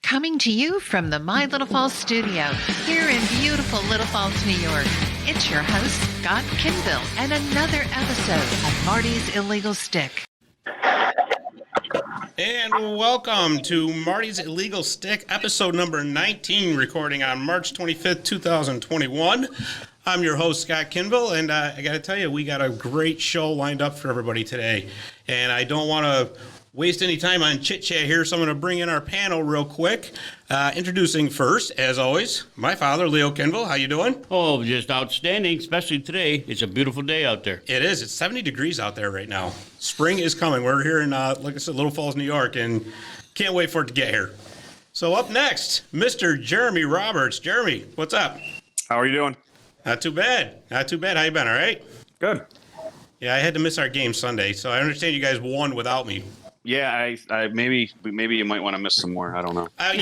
Coming to you from the My Little Falls studio here in beautiful Little Falls, New York. It's your host, Scott Kinville, and another episode of Marty's Illegal Stick. And welcome to Marty's Illegal Stick, episode number 19, recording on March 25th, 2021. I'm your host, Scott Kinville, and I got to tell you, we got a great show lined up for everybody today. And I don't want to waste any time on chit-chat here, so I'm going to bring in our panel real quick. Introducing first, as always, my father, Leo Kinville. How you doing? Oh, just outstanding, especially today. It's a beautiful day out there. It is. It's 70 degrees out there right now. Spring is coming. We're here in, like I said, Little Falls, New York, and can't wait for it to get here. So up next, Mr. Jeremy Roberts. Jeremy, what's up? How are you doing? Not too bad. Not too bad. How you been, all right? Good. Yeah, I had to miss our game Sunday, so I understand you guys won without me. Yeah, I maybe you might want to miss some more. I don't know. I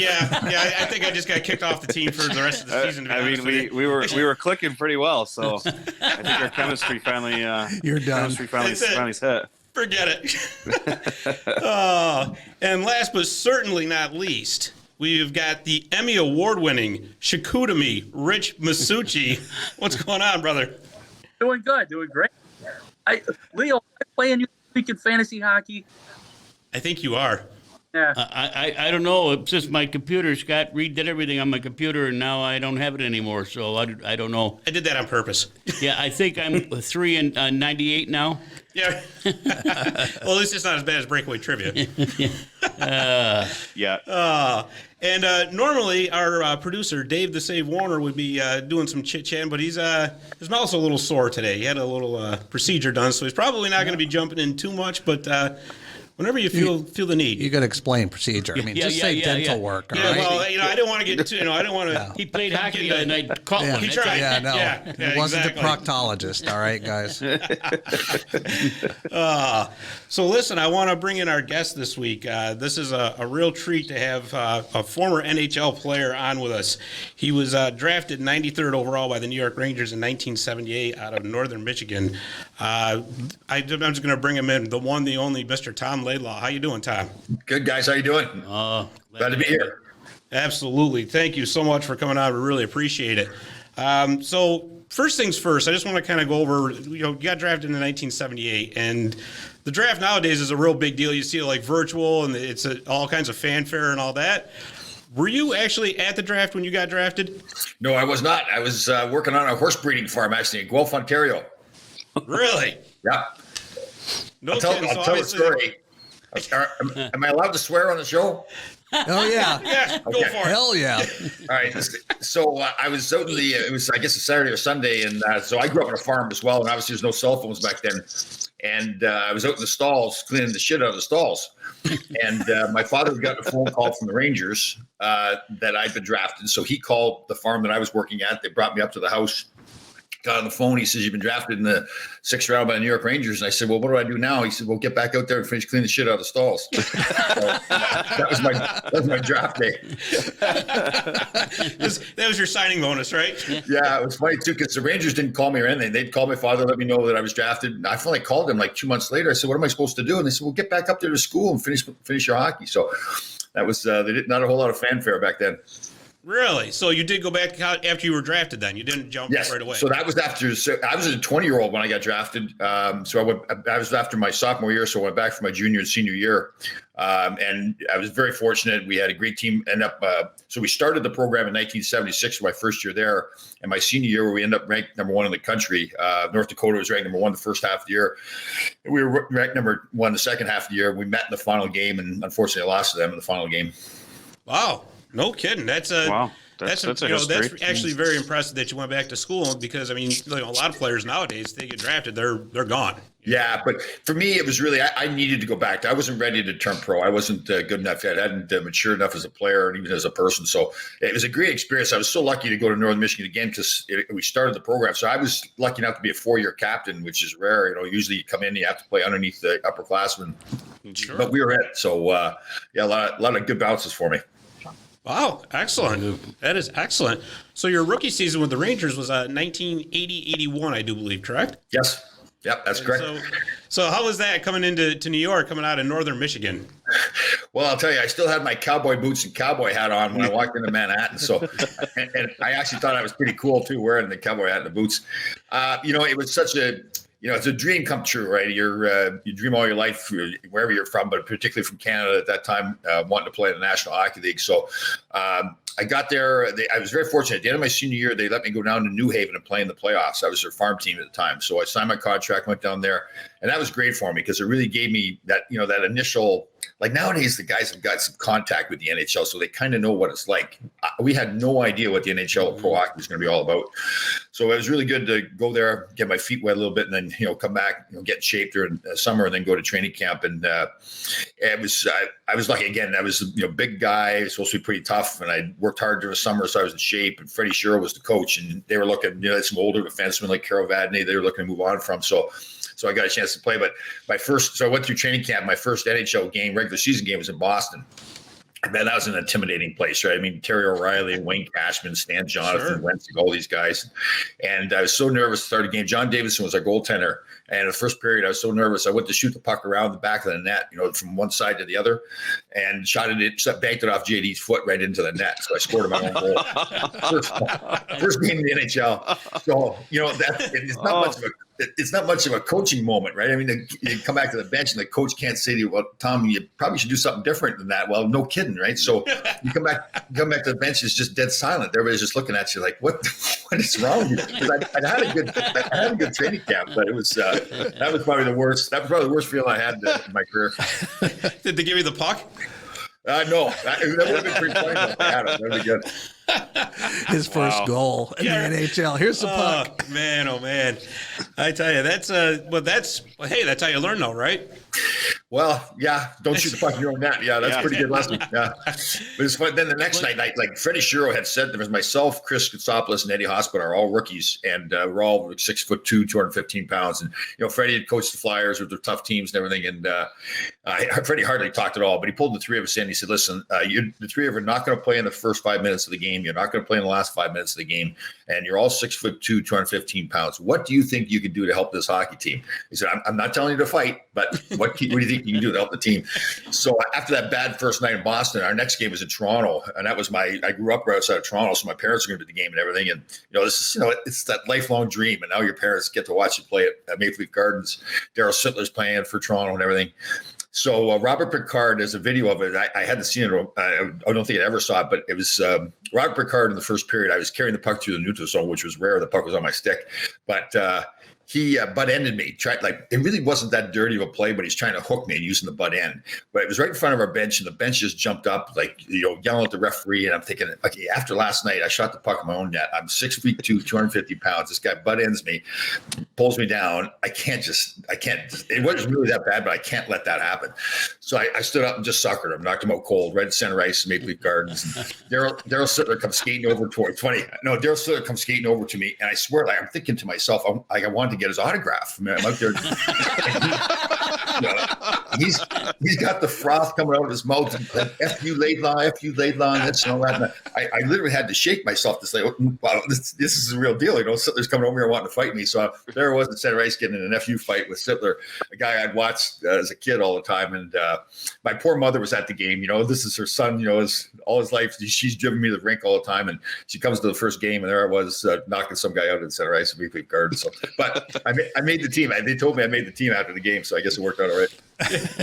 think I just got kicked off the team for the rest of the season. We were clicking pretty well, so I think our chemistry finally you're done. Chemistry finally hit. Forget it. And last but certainly not least, we've got the Emmy Award-winning Shikutami, Rich Masucci. What's going on, brother? Doing good, doing great. Leo, I'm playing you this week in fantasy hockey. I think you are. Yeah. I don't know. It's just my computer, Scott redid everything on my computer, and now I don't have it anymore, so I don't know. I did that on purpose. Yeah, I think I'm 3 and 98 now. Yeah. Well, at least it's not as bad as Breakaway Trivia. Yeah. And normally our producer, Dave the Save Warner, would be doing some chit-chatting, but his mouth's a little sore today. He had a little procedure done, so he's probably not going to be jumping in too much, but whenever you feel the need. You got to explain procedure. I mean, just say dental work, all right? Well, I didn't want to get too, I didn't want to. He played hockey and I caught one. He tried. Yeah, no. He wasn't exactly. a proctologist, all right, guys? So listen, I want to bring in our guest this week. This is a real treat to have a former NHL player on with us. He was drafted 93rd overall by the New York Rangers in 1978 out of Northern Michigan. I'm just going to bring him in, the one, the only, Mr. Tom Laidlaw. How you doing, Tom? Good, guys. How you doing? Glad to be here. Absolutely. Thank you so much for coming on. We really appreciate it. So first things first, I just want to kind of go over, you got drafted in 1978, and the draft nowadays is a real big deal. You see it like virtual, and it's all kinds of fanfare and all that. Were you actually at the draft when you got drafted? No, I was not. I was working on a horse breeding farm, actually, in Guelph, Ontario. Really? Yeah. No I'll tell a story. Am I allowed to swear on the show? Oh, yeah. Yeah, go for it. Hell yeah. All right. So I was out in it was, I guess, a Saturday or Sunday. And so I grew up on a farm as well. And obviously, there's no cell phones back then. And I was out in the stalls, cleaning the shit out of the stalls. And my father got a phone call from the Rangers that I'd been drafted. So he called the farm that I was working at. They brought me up to the house. Got on the phone. He says, "You've been drafted in the 6th round by the New York Rangers." And I said, "Well, what do I do now?" He said, "Well, get back out there and finish cleaning the shit out of the stalls." So that was my draft day. That was your signing bonus, right? Yeah, it was funny too because the Rangers didn't call me or anything. They'd call my father, let me know that I was drafted. And I finally called them like 2 months later. I said, "What am I supposed to do?" And they said, "Well, get back up there to school and finish your hockey." So that was not a whole lot of fanfare back then. Really? So you did go back after you were drafted then? You didn't jump right away? So that was after – so I was a 20-year-old when I got drafted. So I was after my sophomore year, so I went back for my junior and senior year. And I was very fortunate. We had a great team end up so we started the program in 1976 for my first year there. And my senior year, where we ended up ranked number 1 in the country. North Dakota was ranked number 1 the first half of the year. And we were ranked number 1 the second half of the year. We met in the final game, and unfortunately I lost to them in the final game. Wow. No kidding. Wow. That's actually very impressive that you went back to school because, I mean, a lot of players nowadays, they get drafted, they're gone. Yeah, but for me, it was really I needed to go back. I wasn't ready to turn pro. I wasn't good enough yet. I hadn't matured enough as a player and even as a person. So it was a great experience. I was so lucky to go to Northern Michigan again because we started the program. So I was lucky enough to be a 4-year captain, which is rare. Usually you come in, you have to play underneath the upperclassmen. Sure. But we were it. So, a lot of good bounces for me. Wow, excellent. That is excellent. So your rookie season with the Rangers was 1980-81, I do believe, correct? Yes. Yep, that's correct. So how was that coming into New York, coming out of Northern Michigan? Well, I'll tell you, I still had my cowboy boots and cowboy hat on when I walked into Manhattan. So, and I actually thought I was pretty cool too, wearing the cowboy hat and the boots. It was such a, it's a dream come true, right? You dream all your life, wherever you're from, but particularly from Canada at that time, wanting to play in the National Hockey League. So I got there. I was very fortunate. At the end of my senior year, they let me go down to New Haven and play in the playoffs. I was their farm team at the time. So I signed my contract, went down there, and that was great for me because it really gave me that, that initial, like nowadays the guys have got some contact with the NHL, so they kind of know what it's like. We had no idea what the NHL Pro Hockey was going to be all about. So it was really good to go there, get my feet wet a little bit, and then, come back, get in shape during the summer and then go to training camp. And I was lucky again. I was, big guy, supposed to be pretty tough, and I worked hard during the summer, so I was in shape. And Freddie Sherrill was the coach, and they were looking, some older defensemen like Carol Vadney, they were looking to move on from. So I got a chance to play. But I went through training camp. My first NHL game, regular season game, was in Boston. Man, that was an intimidating place, right? I mean, Terry O'Reilly, Wayne Cashman, Stan Jonathan, Wensing, all these guys. And I was so nervous to start a game. John Davidson was our goaltender. And in the first period, I was so nervous. I went to shoot the puck around the back of the net, from one side to the other, and banked it off JD's foot right into the net. So I scored my own goal. First game in the NHL. So, it's not much of a coaching moment, right? I mean, you come back to the bench and the coach can't say to you, well, Tom, you probably should do something different than that. Well, no kidding, right? So you come back to the bench, it's just dead silent. Everybody's just looking at you like, what is wrong with you? Because I had a good training camp, but it was that was probably the worst. That was probably the worst feeling I had in my career. Did they give you the puck? No, that would have been pretty funny if I had it. That would be good. His first goal in the NHL. Here's the puck. Oh man. I tell you, that's how you learn though, right? Well, yeah, don't shoot the puck in your own net. Yeah, that's pretty good lesson. Yeah. But it's fun. Then the next night, like Freddie Sherrill had said, there was myself, Chris Kotsopoulos, and Eddie Hospital are all rookies, and we're all 6'2", 215 pounds. And, Freddie had coached the Flyers with their tough teams and everything, and Freddie hardly talked at all, but he pulled the three of us in. He said, listen, the three of you are not going to play in the first 5 minutes of the game. You're not going to play in the last 5 minutes of the game, and you're all 6'2", 215 pounds. What do you think you can do to help this hockey team? He said, I'm not telling you to fight, but what do you think you can do to help the team? So after that bad first night in Boston, our next game was in Toronto, and that was I grew up right outside of Toronto, so my parents were going to the game and everything. And this is it's that lifelong dream, and now your parents get to watch you play at Maple Leaf Gardens. Daryl Sittler's playing for Toronto and everything. So Robert Picard, there's a video of it. I hadn't seen it. I don't think I ever saw it, but it was Robert Picard in the first period. I was carrying the puck through the neutral zone, which was rare. The puck was on my stick, but he butt ended me. It really wasn't that dirty of a play, but he's trying to hook me using the butt end. But it was right in front of our bench, and the bench just jumped up, yelling at the referee. And I'm thinking, okay, after last night, I shot the puck in my own net. I'm 6'2", 250 pounds. This guy butt ends me, pulls me down. I can't. It wasn't really that bad, but I can't let that happen. So I stood up and just suckered him, knocked him out cold, right at center ice, Maple Leaf Gardens. Daryl Sittler comes skating over towards 20. No, Daryl Sittler comes skating over to me, and I swear, I'm thinking to myself, I wanted to get his autograph. I mean, I'm out there. He's got the froth coming out of his mouth. F you Laidlaw, this and all that. And I literally had to shake myself to say, wow, this is a real deal. Sittler's coming over here wanting to fight me. So there I was at center ice getting in an FU fight with Sittler, a guy I'd watched as a kid all the time. And my poor mother was at the game. This is her son, all his life. She's driven me to the rink all the time. And she comes to the first game, and there I was knocking some guy out at center ice at Maple Leaf Gardens. So, but I made the team. They told me I made the team after the game, so I guess it worked out all right.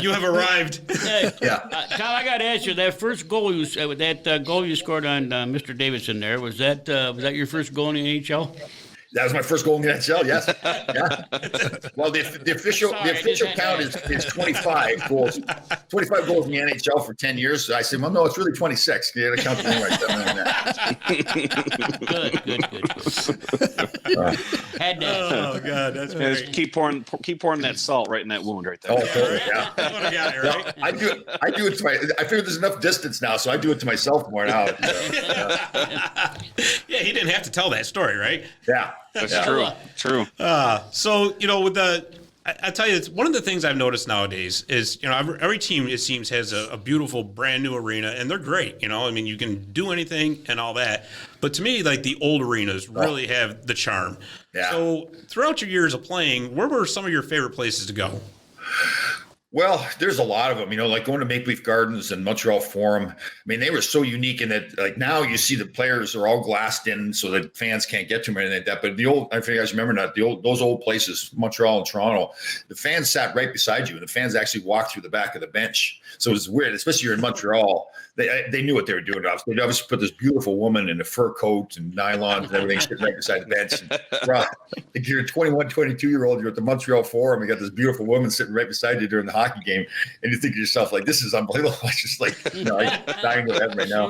You have arrived. Yeah. Tom, I got to ask you, that first goal goal you scored on Mr. Davidson there, was that your first goal in the NHL? That was my first goal in the NHL. Yes. Yeah. Well, the official count is 25 goals. 25 goals in the NHL for 10 years. So I said, well, no, it's really 26. You got to count the one right there. Good. Had that. Oh God, that's great. Keep pouring that salt right in that wound right there. Oh, totally, yeah. That's what I got here, right? I do it to my. I figure there's enough distance now, so I do it to myself more now. Yeah, he didn't have to tell that story, right? Yeah. That's true. So with I tell you, it's one of the things I've noticed nowadays is, every team, it seems, has a beautiful brand new arena, and they're great. I mean, you can do anything and all that. But to me, like, the old arenas really have the charm. Yeah. So throughout your years of playing, where were some of your favorite places to go? Well, there's a lot of them, like going to Maple Leaf Gardens and Montreal Forum. I mean, they were so unique in that, like, now you see the players are all glassed in so that fans can't get to them or anything like that. But the old, I think you guys remember that, those old places, Montreal and Toronto, the fans sat right beside you and the fans actually walked through the back of the bench. So it was weird, especially you're in Montreal. They knew what they were doing. They obviously put this beautiful woman in a fur coat and nylons and everything sitting right beside the bench. And, if you're a 21, 22-year-old, you're at the Montreal Forum, you got this beautiful woman sitting right beside you during the hockey game, and you think to yourself, like, this is unbelievable. It's just like, I'm dying to heaven right now.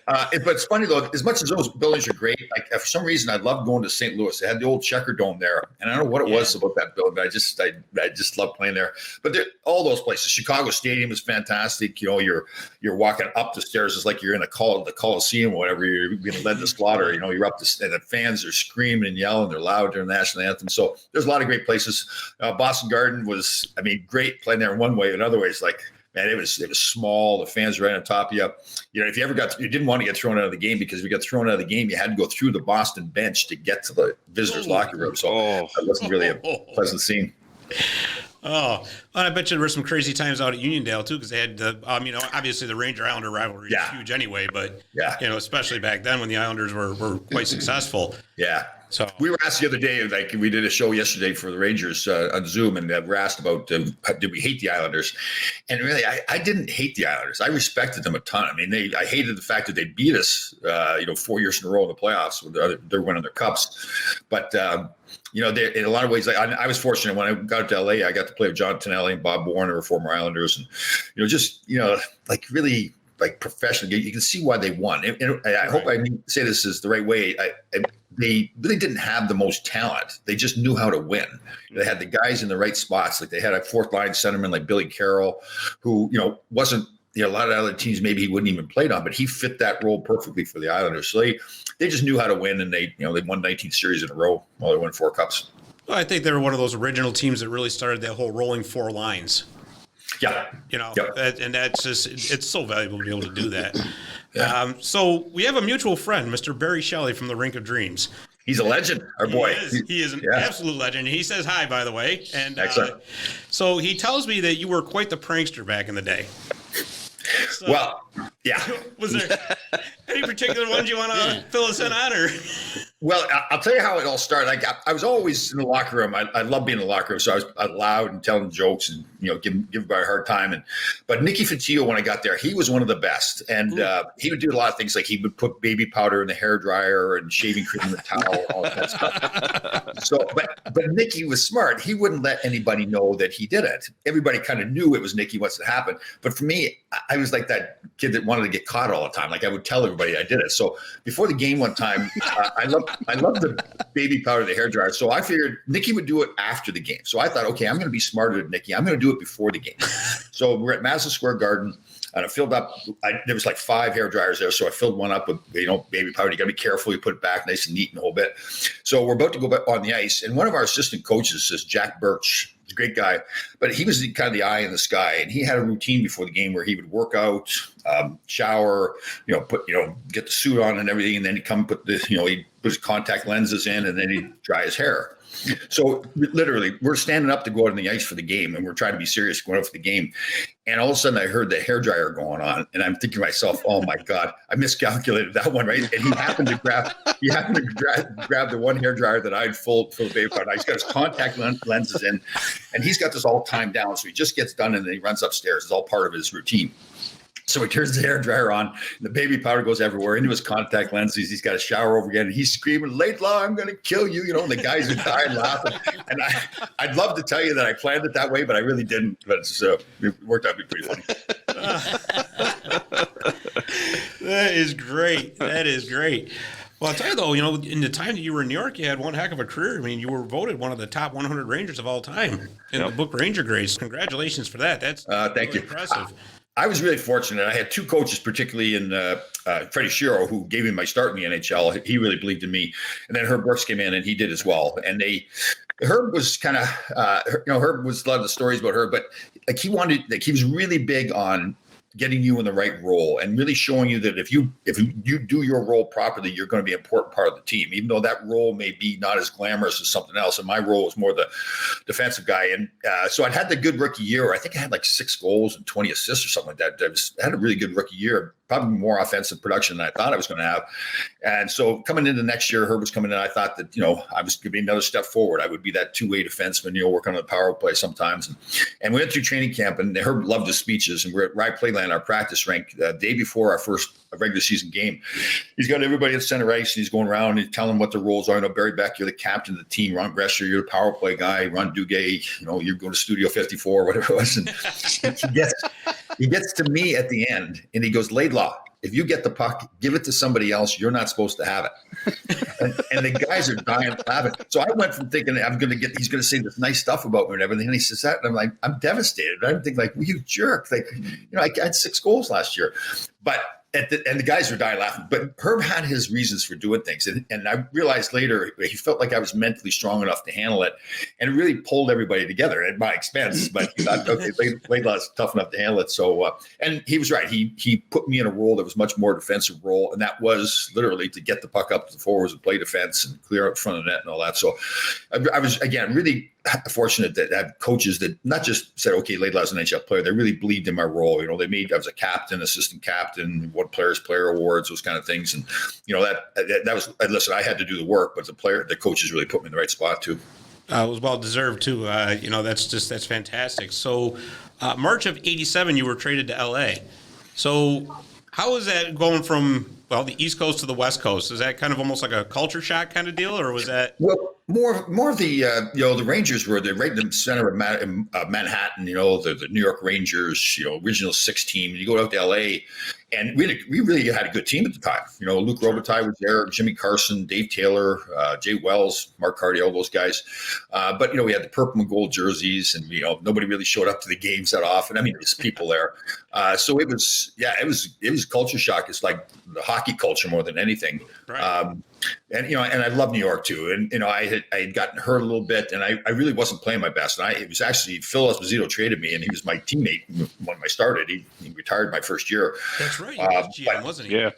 But it's funny, though, as much as those buildings are great, like, for some reason, I love going to St. Louis. They had the old Checker Dome there, and I don't know what it was about that building, but I just love playing there. But all those places, Chicago Stadium is fantastic. You're walking up the stairs, it's like you're in the Coliseum or whatever. You're being led to slaughter. You're up and the fans are screaming and yelling. They're loud during the national anthem. So there's a lot of great places. Boston Garden was, great playing there in one way. In other ways, like, man, it was small. The fans were right on top of you. If you you didn't want to get thrown out of the game, because if you got thrown out of the game, you had to go through the Boston bench to get to the visitors' locker room. So that wasn't really a pleasant scene. Oh, and I bet you there were some crazy times out at Uniondale too, because they had the, obviously the Ranger Islander rivalry is huge anyway, but especially back then when the Islanders were quite successful. Yeah. So we were asked the other day, like we did a show yesterday for the Rangers on Zoom, and we're asked about did we hate the Islanders? And really, I didn't hate the Islanders. I respected them a ton. I mean, I hated the fact that they beat us, 4 years in a row in the playoffs when they're winning their cups, but. In a lot of ways, I was fortunate when I got to LA. I got to play with John Tonelli and Bob Warner, former Islanders, and really professional. You can see why they won. And I hope I say this is the right way. They really didn't have the most talent. They just knew how to win. They had the guys in the right spots. Like they had a fourth line centerman like Billy Carroll, who wasn't. A lot of other teams maybe he wouldn't even played on, but he fit that role perfectly for the Islanders. So they just knew how to win, and they won 19 series in a row while they won 4 cups. Well, I think they were one of those original teams that really started that whole rolling 4 lines. Yeah. And that's just, it's so valuable to be able to do that. Yeah. So we have a mutual friend, Mr. Barry Shelley from the Rink of Dreams. He's a legend, our boy. He is an absolute legend. He says hi, by the way. And so he tells me that you were quite the prankster back in the day. So, well, yeah. Was there any particular ones you want to fill us in on? Or? Well, I'll tell you how it all started. Like, I was always in the locker room. I love being in the locker room, so I was loud and telling jokes and give everybody a hard time. But Nicky Fontillo, when I got there, he was one of the best, and he would do a lot of things. Like he would put baby powder in the hair dryer and shaving cream in the towel, all that stuff. So, but Nicky was smart. He wouldn't let anybody know that he did it. Everybody kind of knew it was Nicky once it happened. But for me, I was like that kid that wanted to get caught all the time. Like I would tell everybody I did it. So before the game one time, I loved the baby powder, the hair dryer. So I figured Nicky would do it after the game. So I thought, okay, I'm going to be smarter than Nicky. I'm going to do it before the game. So we're at Madison Square Garden, and I filled up. There was like 5 hair dryers there, so I filled one up with baby powder. You got to be careful. You put it back nice and neat and the whole bit. So we're about to go back on the ice, and one of our assistant coaches is Jack Birch. He's a great guy, but he was kind of the eye in the sky, and he had a routine before the game where he would work out, shower, get the suit on and everything, and then he'd come put this, he'd put his contact lenses in, and then he'd dry his hair. So literally, we're standing up to go out on the ice for the game, and we're trying to be serious going out for the game. And all of a sudden, I heard the hairdryer going on, and I'm thinking to myself, "Oh my God, I miscalculated that one, right?" And he happened to grab the one hairdryer that I'd full of baby powder. He's got his contact lenses in, and he's got this all timed down. So he just gets done, and then he runs upstairs. It's all part of his routine. So he turns the hair dryer on, and the baby powder goes everywhere into his contact lenses. He's got to shower over again, and he's screaming, "Laidlaw, I'm going to kill you!" And the guys are dying laughing. And I'd love to tell you that I planned it that way, but I really didn't. But it worked out to be pretty funny. That is great. That is great. Well, I'll tell you though, in the time that you were in New York, you had one heck of a career. I mean, you were voted one of the top 100 Rangers of all time in the book Ranger Grades. Congratulations for that. That's thank you. Impressive. I was really fortunate. I had 2 coaches, particularly in Freddie Shiro, who gave me my start in the NHL. He really believed in me. And then Herb Brooks came in, and he did as well. And Herb was kind of, Herb was a lot of the stories about Herb, but he was really big on getting you in the right role and really showing you that if you do your role properly, you're going to be an important part of the team, even though that role may be not as glamorous as something else. And my role was more the defensive guy. And so I'd had the good rookie year. I think I had like 6 goals and 20 assists or something like that. I had a really good rookie year, probably more offensive production than I thought I was going to have. And so coming into next year, Herb was coming in. I thought that, I was going to be another step forward. I would be that two-way defenseman, working on the power play sometimes. And we went through training camp, and Herb loved his speeches. And we're at Rye Playland, our practice rink, the day before our first regular season game. He's got everybody at center ice, and he's going around and he's telling them what the roles are. Barry Beck, you're the captain of the team. Ron Gresser, you're the power play guy. Ron Duguay, you're going to Studio 54, whatever it was. And he gets to me at the end, and he goes, Laidlaw, if you get the puck, give it to somebody else. You're not supposed to have it. and the guys are dying laughing. So I went from thinking he's going to say this nice stuff about me and everything. And he says that, and I'm like, I'm devastated. I'm thinking like, well, you jerk. Like, I had 6 goals last year, but and the guys were dying laughing. But Herb had his reasons for doing things. And I realized later he felt like I was mentally strong enough to handle it. And it really pulled everybody together at my expense. But he thought, okay, Laidlaw's tough enough to handle it. So, and he was right. He put me in a role that was much more defensive role. And that was literally to get the puck up to the forwards and play defense and clear out front of the net and all that. So I was, again, really fortunate that I had coaches that not just said, okay, Laidlaw's an NHL player. They really believed in my role. They made, I was a captain, assistant captain, won players player awards, those kind of things. And, that was, listen, I had to do the work, but the coaches really put me in the right spot too. It was well deserved too. That's fantastic. So March of 87, you were traded to LA. So how was that going from, the East Coast to the West Coast? Is that kind of almost like a culture shock kind of deal, or was that? Well, more of the the Rangers were right in the center of Manhattan. The New York Rangers, original 6 team. You go out to LA, and we really had a good team at the time. Luke Robitaille was there, Jimmy Carson, Dave Taylor, Jay Wells, Mark Carty, all those guys. But we had the purple and gold jerseys, and nobody really showed up to the games that often. I mean, there's people there. So it was culture shock. It's like the hockey culture more than anything. Right. And I love New York too. And I had gotten hurt a little bit, and I really wasn't playing my best. And it was actually Phil Esposito traded me, and he was my teammate when I started. He retired my first year. That's right. He was GM, wasn't he? Yeah.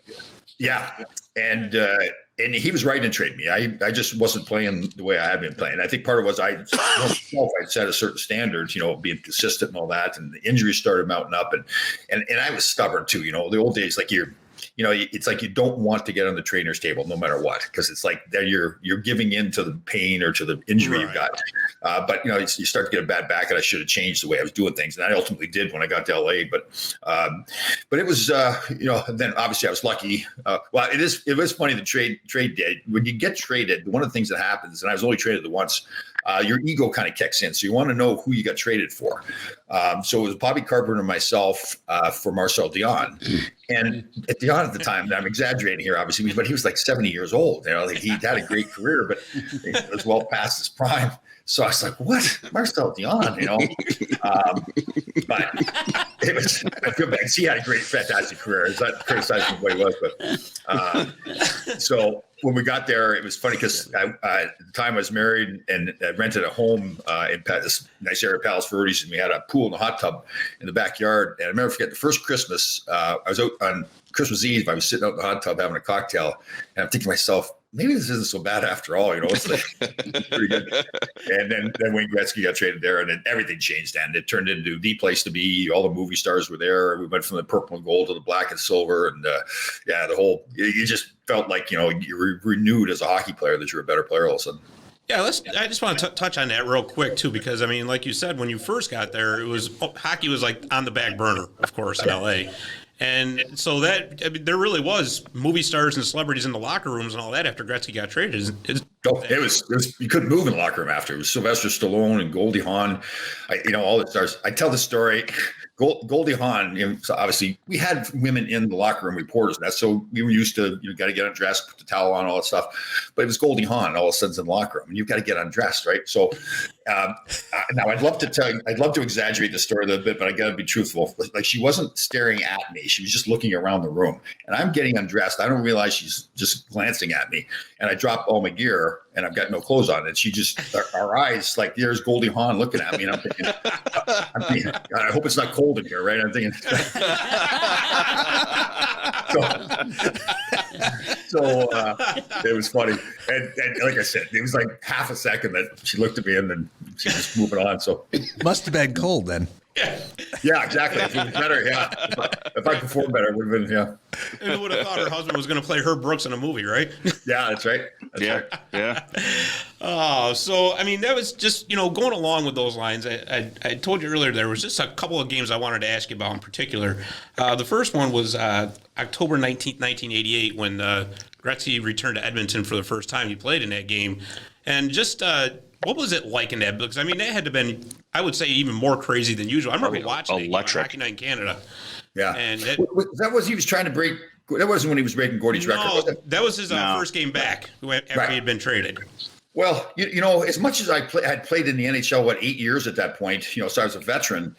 Yeah. And he was right in trading me. I just wasn't playing the way I had been playing. I think part of it was I set a certain standards, being consistent and all that, and the injuries started mounting up, and I was stubborn too. The old days, like it's like you don't want to get on the trainer's table no matter what, because it's like that you're giving in to the pain or to the injury you've got. But you start to get a bad back, and I should have changed the way I was doing things, and I ultimately did when I got to LA. But it was then obviously I was lucky. It was funny the trade day when you get traded. One of the things that happens, and I was only traded once. Your ego kind of kicks in, so you want to know who you got traded for. So it was Bobby Carpenter and myself for Marcel Dion. And Dion at the time, and I'm exaggerating here, obviously, but he was like 70 years old. He had a great career, but it was well past his prime. So I was like, what? Marcel Dion, but it was, I feel bad. He had a great, fantastic career. It's not criticizing what he was, but so when we got there, it was funny because at the time I was married and I rented a home in this nice area of Palos Verdes, and we had a pool and a hot tub in the backyard. And I remember the first Christmas, I was out on Christmas Eve. I was sitting out in the hot tub having a cocktail, and I'm thinking to myself, maybe this isn't so bad after all. It's like pretty good. And then Wayne Gretzky got traded there, and then everything changed. And it turned into the place to be. All the movie stars were there. We went from the purple and gold to the black and silver, and the whole. You just felt like you were renewed as a hockey player, that you're a better player all of a sudden. Yeah, I just want to touch on that real quick too, because I mean, like you said, when you first got there, hockey was like on the back burner, of course, in LA. And so there really was movie stars and celebrities in the locker rooms and all that after Gretzky got traded. It was you couldn't move in the locker room after. It was Sylvester Stallone and Goldie Hawn, all the stars. I tell the story. Goldie Hawn, so obviously we had women in the locker room, reporters, and so we were used to got to get undressed, put the towel on, all that stuff. But it was Goldie Hawn all of a sudden in the locker room, and you've got to get undressed, right? So now I'd love to exaggerate the story a little bit, but I got to be truthful. Like, she wasn't staring at me; she was just looking around the room, and I'm getting undressed. I don't realize she's just glancing at me, and I drop all my gear. and I've got no clothes on. And she just, our eyes, like there's Goldie Hawn looking at me. And I'm thinking, God, I hope it's not cold in here, right? I'm thinking. So it was funny. And like I said, it was like half a second that she looked at me and then she was moving on. So Must have been cold then. yeah, exactly. If it was better, yeah. If I performed better, it would have been, yeah. And who would have thought her husband was going to play Herb Brooks in a movie, right? Yeah, that's right. That's right. Yeah. Oh, so, I mean, that was just, going along with those lines. I told you earlier there was just a couple of games I wanted to ask you about in particular. The first one was October 19th, 1988, when Gretzky returned to Edmonton for the first time. He played in that game. And just what was it like in that? Because, I mean, that had to have been, I would say, even more crazy than usual. I remember watching it on Hockey Night in Canada. Yeah. And that was he was trying to break. That wasn't when he was breaking Gordy's record. Was it? That was his first game back after he had been traded. Well, as much as I had played in the NHL, 8 years at that point, so I was a veteran.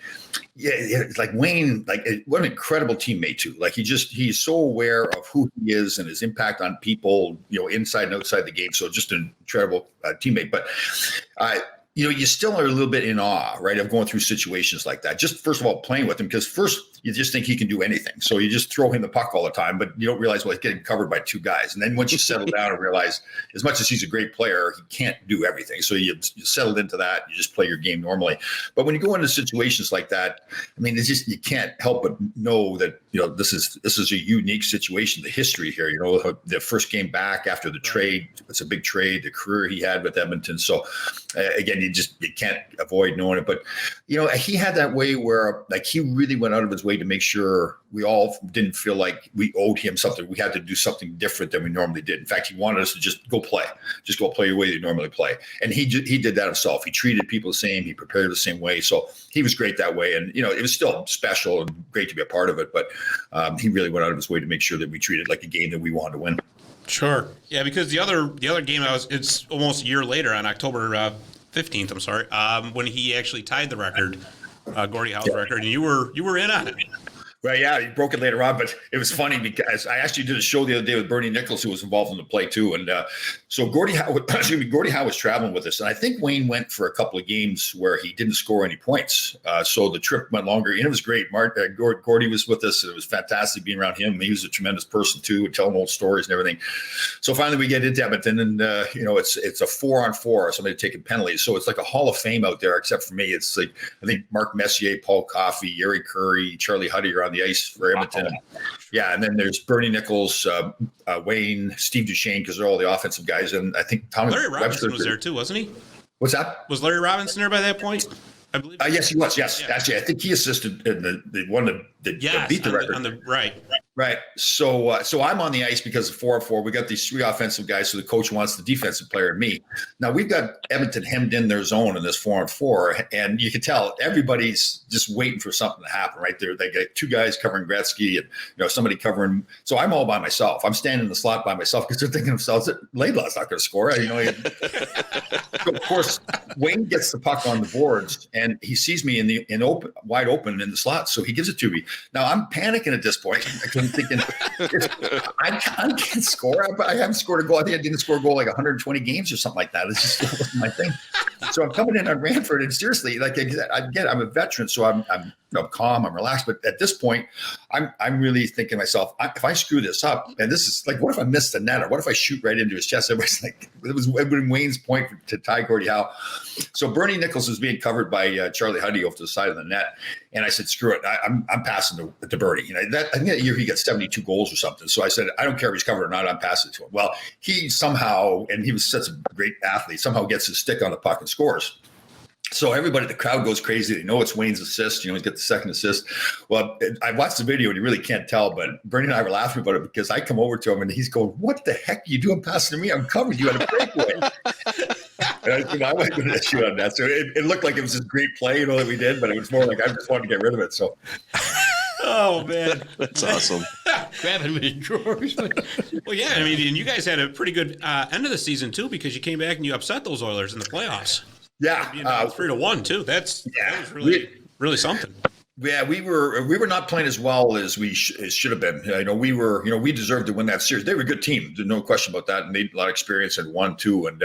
Yeah, it's like Wayne, what an incredible teammate too. Like he's so aware of who he is and his impact on people, inside and outside the game. So just an incredible teammate. But you still are a little bit in awe, right, of going through situations like that. Just first of all, playing with him, because first you just think he can do anything. So you just throw him the puck all the time, but you don't realize, well, he's getting covered by two guys. And then once you settle down and realize, as much as he's a great player, he can't do everything. So you settled into that. You just play your game normally. But when you go into situations like that, I mean, it's just, you can't help but know that, this is a unique situation, the history here, the first game back after the trade, it's a big trade, the career he had with Edmonton. So again, you can't avoid knowing it. But, he had that way where he really went out of his way to make sure we all didn't feel like we owed him something. We had to do something different than we normally did. In fact, he wanted us to just go play your way you normally play. And he did that himself. He treated people the same. He prepared the same way. So he was great that way. And, it was still special and great to be a part of it. But he really went out of his way to make sure that we treated it like a game that we wanted to win. Sure. Yeah, because the other game it's almost a year later on October 15th, I'm sorry, when he actually tied the record, Gordie Howe's record, and you were in on it. Right, yeah, he broke it later on, but it was funny because I actually did a show the other day with Bernie Nichols, who was involved in the play too, and so Gordie Howe was traveling with us, and I think Wayne went for a couple of games where he didn't score any points, so the trip went longer, and it was great. Gordie was with us, and it was fantastic being around him. He was a tremendous person too, telling old stories and everything. So finally, we get into Edmonton, and it's a 4-on-4, somebody taking penalties, so it's like a Hall of Fame out there, except for me. It's like I think Mark Messier, Paul Coffey, Yeri Curry, Charlie Huddy are on the ice for Edmonton. Wow. Yeah, and then there's Bernie Nichols, Wayne, Steve Duchesne, because they're all the offensive guys, and I think Larry Robinson was there too, wasn't he? What's that? Was Larry Robinson there by that point? I believe. Yes, he was. Yes, yeah. Actually, I think he assisted in the one that beat the record. Right. So I'm on the ice because of 4-4. We got these three offensive guys, so the coach wants the defensive player and me. Now we've got Edmonton hemmed in their zone in this 4-on-4, and you can tell everybody's just waiting for something to happen right there. They got two guys covering Gretzky and somebody covering. So I'm all by myself. I'm standing in the slot by myself because they're thinking to themselves that Laidlaw's not going to score. So of course, Wayne gets the puck on the boards and he sees me wide open in the slot, so he gives it to me. Now I'm panicking at this point. I'm thinking, I can't score. I haven't scored a goal. I think I didn't score a goal like 120 games or something like that. It's just wasn't my thing. So I'm coming in on Ranford, and seriously, like I'm a veteran, so I'm calm, I'm relaxed. But at this point, I'm really thinking to myself, if I screw this up, and this is like, what if I miss the net, or what if I shoot right into his chest? Everybody's like, it was Wayne's point to tie Gordie Howe. So Bernie Nichols was being covered by Charlie Huddy off to the side of the net, and I said, screw it, I'm passing to Bernie. I think that year he got 72 goals or something. So I said, I don't care if he's covered or not, I'm passing it to him. Well, he somehow, and he was such a great athlete, somehow gets his stick on the puck and scores. So everybody, the crowd goes crazy. They know it's Wayne's assist. He's got the second assist. Well, I watched the video and you really can't tell, but Bernie and I were laughing about it because I come over to him and he's going, "What the heck are you doing passing to me? I'm covered. You had a breakaway." And I said, I wasn't going to shoot on that. So it looked like it was this great play, that we did, but it was more like I just wanted to get rid of it. So. Oh, man. That's awesome. Grabbing him in his drawers. Well, yeah, I mean, and you guys had a pretty good end of the season, too, because you came back and you upset those Oilers in the playoffs. Yeah. 3-1, too. That was really something. Yeah, we were not playing as well as we should have been. We deserved to win that series. They were a good team, there's no question about that, and they had a lot of experience and won too. And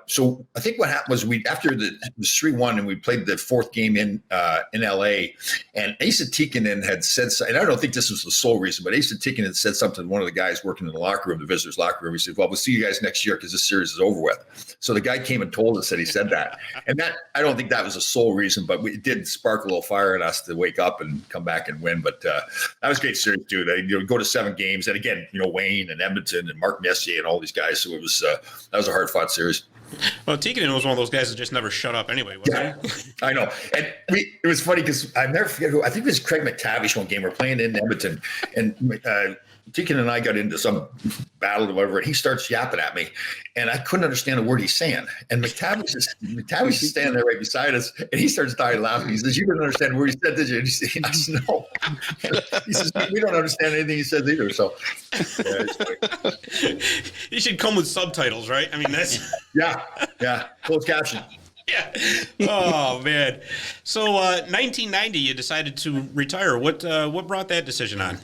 so I think what happened was after it was 3-1 and we played the fourth game in LA, and Asa Tikkanen had said, and I don't think this was the sole reason, but Asa Tikkanen had said something to one of the guys working in the locker room, the visitors' locker room. He said, "Well, we'll see you guys next year because this series is over with." So the guy came and told us that he said that, and that I don't think that was the sole reason, but it did spark a little fire in us to wake up and come back and win. But that was a great series too. They go to 7 games, and again, Wayne and Edmonton and Mark Messier and all these guys. So it was that was a hard fought series. Well, Tikkanen was one of those guys that just never shut up anyway, wasn't he? I know. And it was funny because I never forget I think it was Craig McTavish one game. We're playing in Edmonton, and Tikkanen and I got into some battle or whatever, and he starts yapping at me, and I couldn't understand a word he's saying. And McTavish is standing there right beside us, and he starts dying laughing. He says, "You didn't understand a word he said, did you?" And I said, "No." He says, "We don't understand anything he says either." So You should come with subtitles, right? I mean, that's yeah, closed caption. yeah. Oh man. So 1990, you decided to retire. What brought that decision on?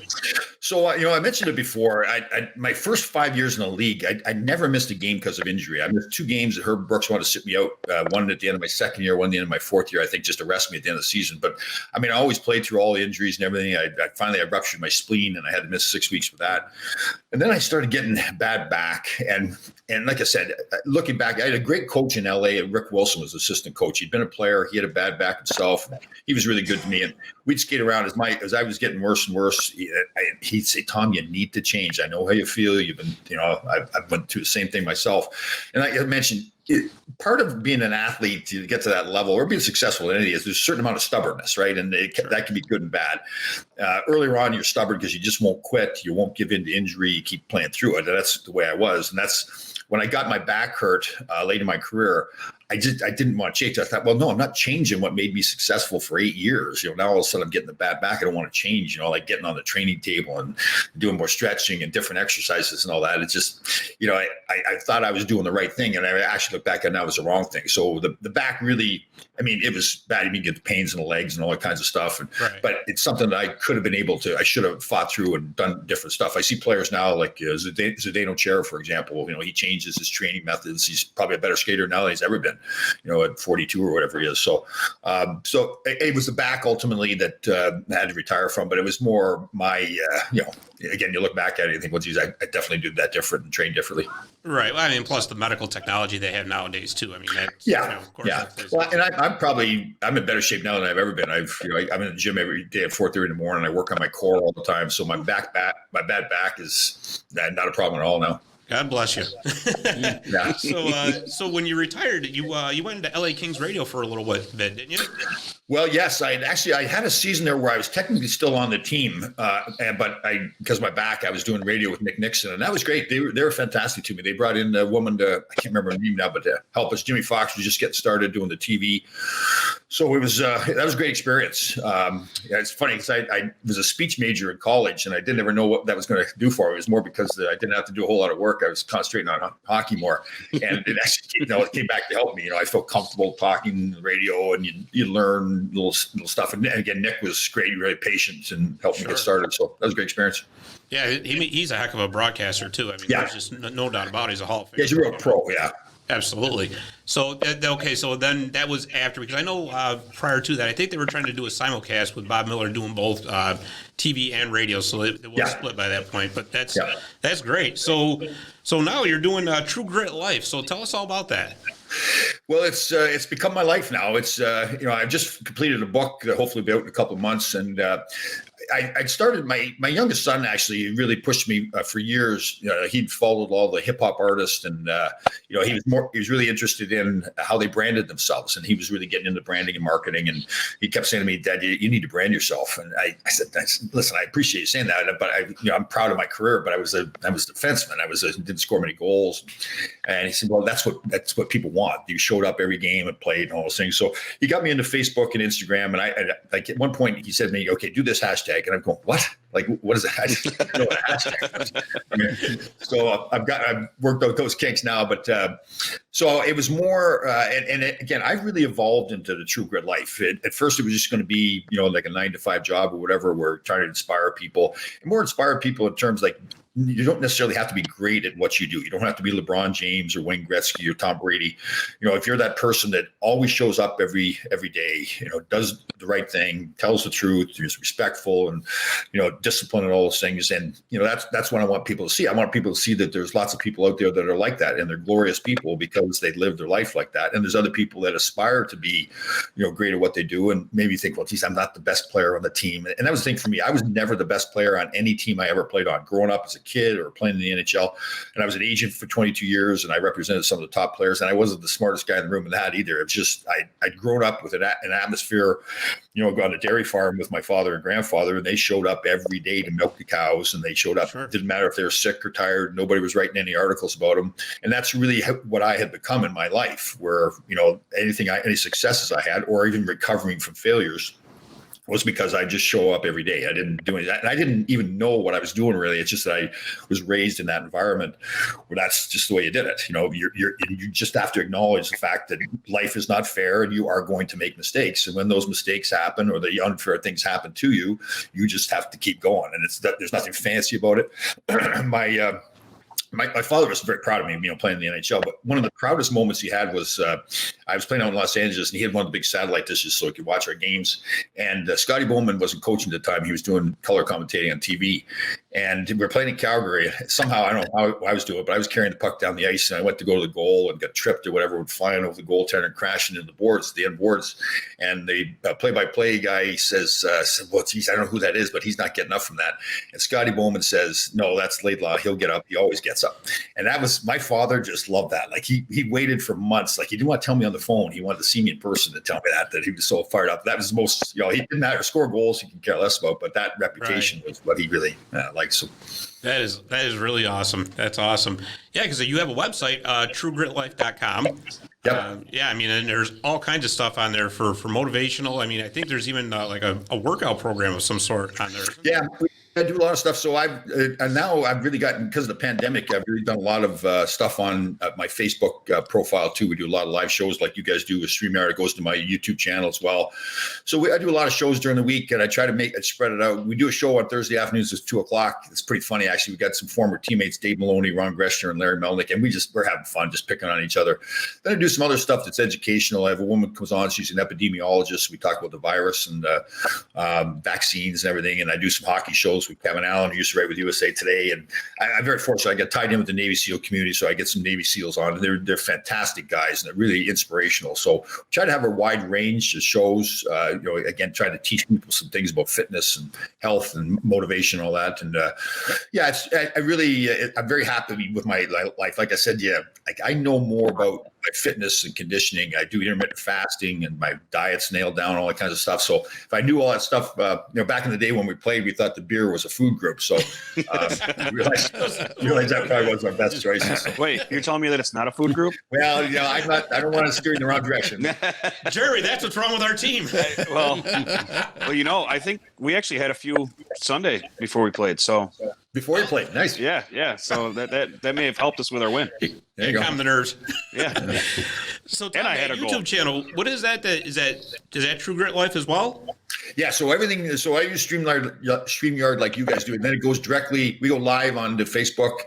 So, I mentioned it before. My first 5 years in the league, I never missed a game because of injury. I missed 2 games that Herb Brooks wanted to sit me out. One at the end of my second year, one at the end of my fourth year, I think, just to rest me at the end of the season. But, I always played through all the injuries and everything. I finally ruptured my spleen, and I had to miss 6 weeks for that. And then I started getting bad back. And like I said, looking back, I had a great coach in L.A., and Rick Wilson was assistant coach. He'd been a player. He had a bad back himself. He was really good to me. And we'd skate around as I was getting worse and worse. He'd say, "Tom, you need to change. I know how you feel. You've been, I've went through the same thing myself." And I mentioned part of being an athlete to get to that level or being successful in any is there's a certain amount of stubbornness, right? And that can be good and bad. Earlier on, you're stubborn because you just won't quit. You won't give in to injury. You keep playing through it. And that's the way I was. And that's when I got my back hurt late in my career. I didn't want to change. I thought, well, no, I'm not changing what made me successful for 8 years. Now all of a sudden I'm getting the bad back. I don't want to change, like getting on the training table and doing more stretching and different exercises and all that. It's just, I thought I was doing the right thing. And I actually look back and that was the wrong thing. So the back really, it was bad. You get the pains in the legs and all that kinds of stuff. Right. But it's something that I could have been I should have fought through and done different stuff. I see players now like Zdeno Chara, for example, he changes his training methods. He's probably a better skater now than he's ever been. At 42 or whatever he is. So it was the back ultimately that I had to retire from, but it was more my, again, you look back at it and think, well, geez, I definitely did that different and trained differently. Right. Well, plus the medical technology they have nowadays too. That's, of course. Yeah. Well, and I'm in better shape now than I've ever been. I'm in the gym every day at 4:30 in the morning. I work on my core all the time. So my bad back is not a problem at all now. God bless you. Yeah. So when you retired, you went into LA Kings radio for a little bit, didn't you? Well, yes, I had a season there where I was technically still on the team, but because of my back, I was doing radio with Nick Nixon, and that was great. They were fantastic to me. They brought in a woman I can't remember her name now, but to help us. Jimmy Fox was just getting started doing the TV, so it was that was a great experience. It's funny because I was a speech major in college, and I didn't ever know what that was going to do for me. It was more because I didn't have to do a whole lot of work. I was concentrating on hockey more, and it actually it came back to help me. I felt comfortable talking radio, and you learn little stuff. And again, Nick was great, really patient, and helped me get started. So that was a great experience. Yeah, he's a heck of a broadcaster too. There's just no doubt about it. He's a Hall of Fame. Yeah, he's a real pro. Yeah. Absolutely. So, so then that was after, because I know prior to that, I think they were trying to do a simulcast with Bob Miller doing both TV and radio. So it was split by that point, but that's great. So now you're doing True Grit Life. So tell us all about that. Well, it's become my life now. It's I just completed a book that hopefully will be out in a couple of months, and I started my youngest son actually really pushed me for years. He'd followed all the hip hop artists, and he was really interested in how they branded themselves, and he was really getting into branding and marketing. And he kept saying to me, "Dad, you need to brand yourself." And I said, "Listen, I appreciate you saying that, but I'm proud of my career. But I was a defenseman. Didn't score many goals." And he said, "Well, that's what people want. You showed up every game and played and all those things." So he got me into Facebook and Instagram. And I like at one point he said to me, "Okay, do this hashtag. hashtag. And I'm going, what? Like, what is that? I just don't know what a hashtag is. I mean, so I've worked out those kinks now, but so it was more, again, I've really evolved into the True Grit life. At first, it was just going to be, like a 9-to-5 job or whatever. We're trying to inspire people, and more inspire people in terms like, you don't necessarily have to be great at what you do. You don't have to be LeBron James or Wayne Gretzky or Tom Brady. If you're that person that always shows up every day, does the right thing, tells the truth, is respectful, and disciplined and all those things. And that's what I want people to see. I want people to see that there's lots of people out there that are like that, and they're glorious people because they live their life like that. And there's other people that aspire to be, great at what they do, and maybe think, well, geez, I'm not the best player on the team. And that was the thing for me. I was never the best player on any team I ever played on. Growing up as a kid or playing in the NHL, and I was an agent for 22 years, and I represented some of the top players, and I wasn't the smartest guy in the room in that either. It was just I'd grown up with an atmosphere, on a dairy farm with my father and grandfather, and they showed up every day to milk the cows, and they showed up. Sure. It didn't matter if they were sick or tired. Nobody was writing any articles about them, and that's really what I had become in my life. Where any successes I had, or even recovering from failures, was because I just show up every day. I didn't do anything. And I didn't even know what I was doing really. It's just that I was raised in that environment where that's just the way you did it. You just have to acknowledge the fact that life is not fair and you are going to make mistakes. And when those mistakes happen or the unfair things happen to you, you just have to keep going. And there's nothing fancy about it. My father was very proud of me, playing in the NHL. But one of the proudest moments he had was I was playing out in Los Angeles, and he had one of the big satellite dishes so he could watch our games. And Scotty Bowman wasn't coaching at the time; he was doing color commentating on TV. And we were playing in Calgary. Somehow, I don't know how I was doing it, but I was carrying the puck down the ice, and I went to go to the goal and got tripped or whatever, would flying over the goaltender and crashing into the end boards. And the play-by-play guy says, "Well, geez, I don't know who that is, but he's not getting up from that." And Scotty Bowman says, "No, that's Laidlaw. He'll get up. He always gets up." And that was, my father just loved that. Like he waited for months. Like he didn't want to tell me on the phone. He wanted to see me in person to tell me that he was so fired up. That was the most, he didn't have to score goals he could care less about, but that reputation was what he really liked. So that is really awesome. That's awesome. Yeah, because you have a website, truegritlife.com. Yep. And there's all kinds of stuff on there for motivational. I think there's even like a workout program of some sort on there. Yeah, I do a lot of stuff. So I've really gotten, because of the pandemic, I've really done a lot of stuff on my Facebook profile too. We do a lot of live shows like you guys do with StreamYard. It goes to my YouTube channel as well. So I do a lot of shows during the week, and I try to spread it out. We do a show on Thursday afternoons at 2:00. It's pretty funny, actually. We got some former teammates, Dave Maloney, Ron Greshner, and Larry Melnick, and we're having fun just picking on each other. Then I do some other stuff that's educational. I have a woman who comes on. She's an epidemiologist. We talk about the virus and vaccines and everything. And I do some hockey shows with Kevin Allen, who used to write with USA Today. And I'm very fortunate. I get tied in with the Navy SEAL community, so I get some Navy SEALs on. And they're fantastic guys, and they're really inspirational. So try to have a wide range of shows. Again, trying to teach people some things about fitness and health and motivation, and all that. And I'm very happy with my life. Like I said, I know more about my fitness and conditioning. I do intermittent fasting, and my diet's nailed down, all that kinds of stuff. So if I knew all that stuff, back in the day when we played, we thought the beer was a food group. So I realized that probably was our best choices. Wait, you're telling me that it's not a food group? Well, I don't want to steer in the wrong direction. Jerry, that's what's wrong with our team. I think we actually had a few Sunday before we played. So before you played, nice. Yeah. So that may have helped us with our win. There you calm the nerves. Yeah. So and I had a YouTube goal. channel. What is that? Is that True Grit Life as well? Yeah, so everything. So I use StreamYard like you guys do, and then it goes directly. We go live onto Facebook,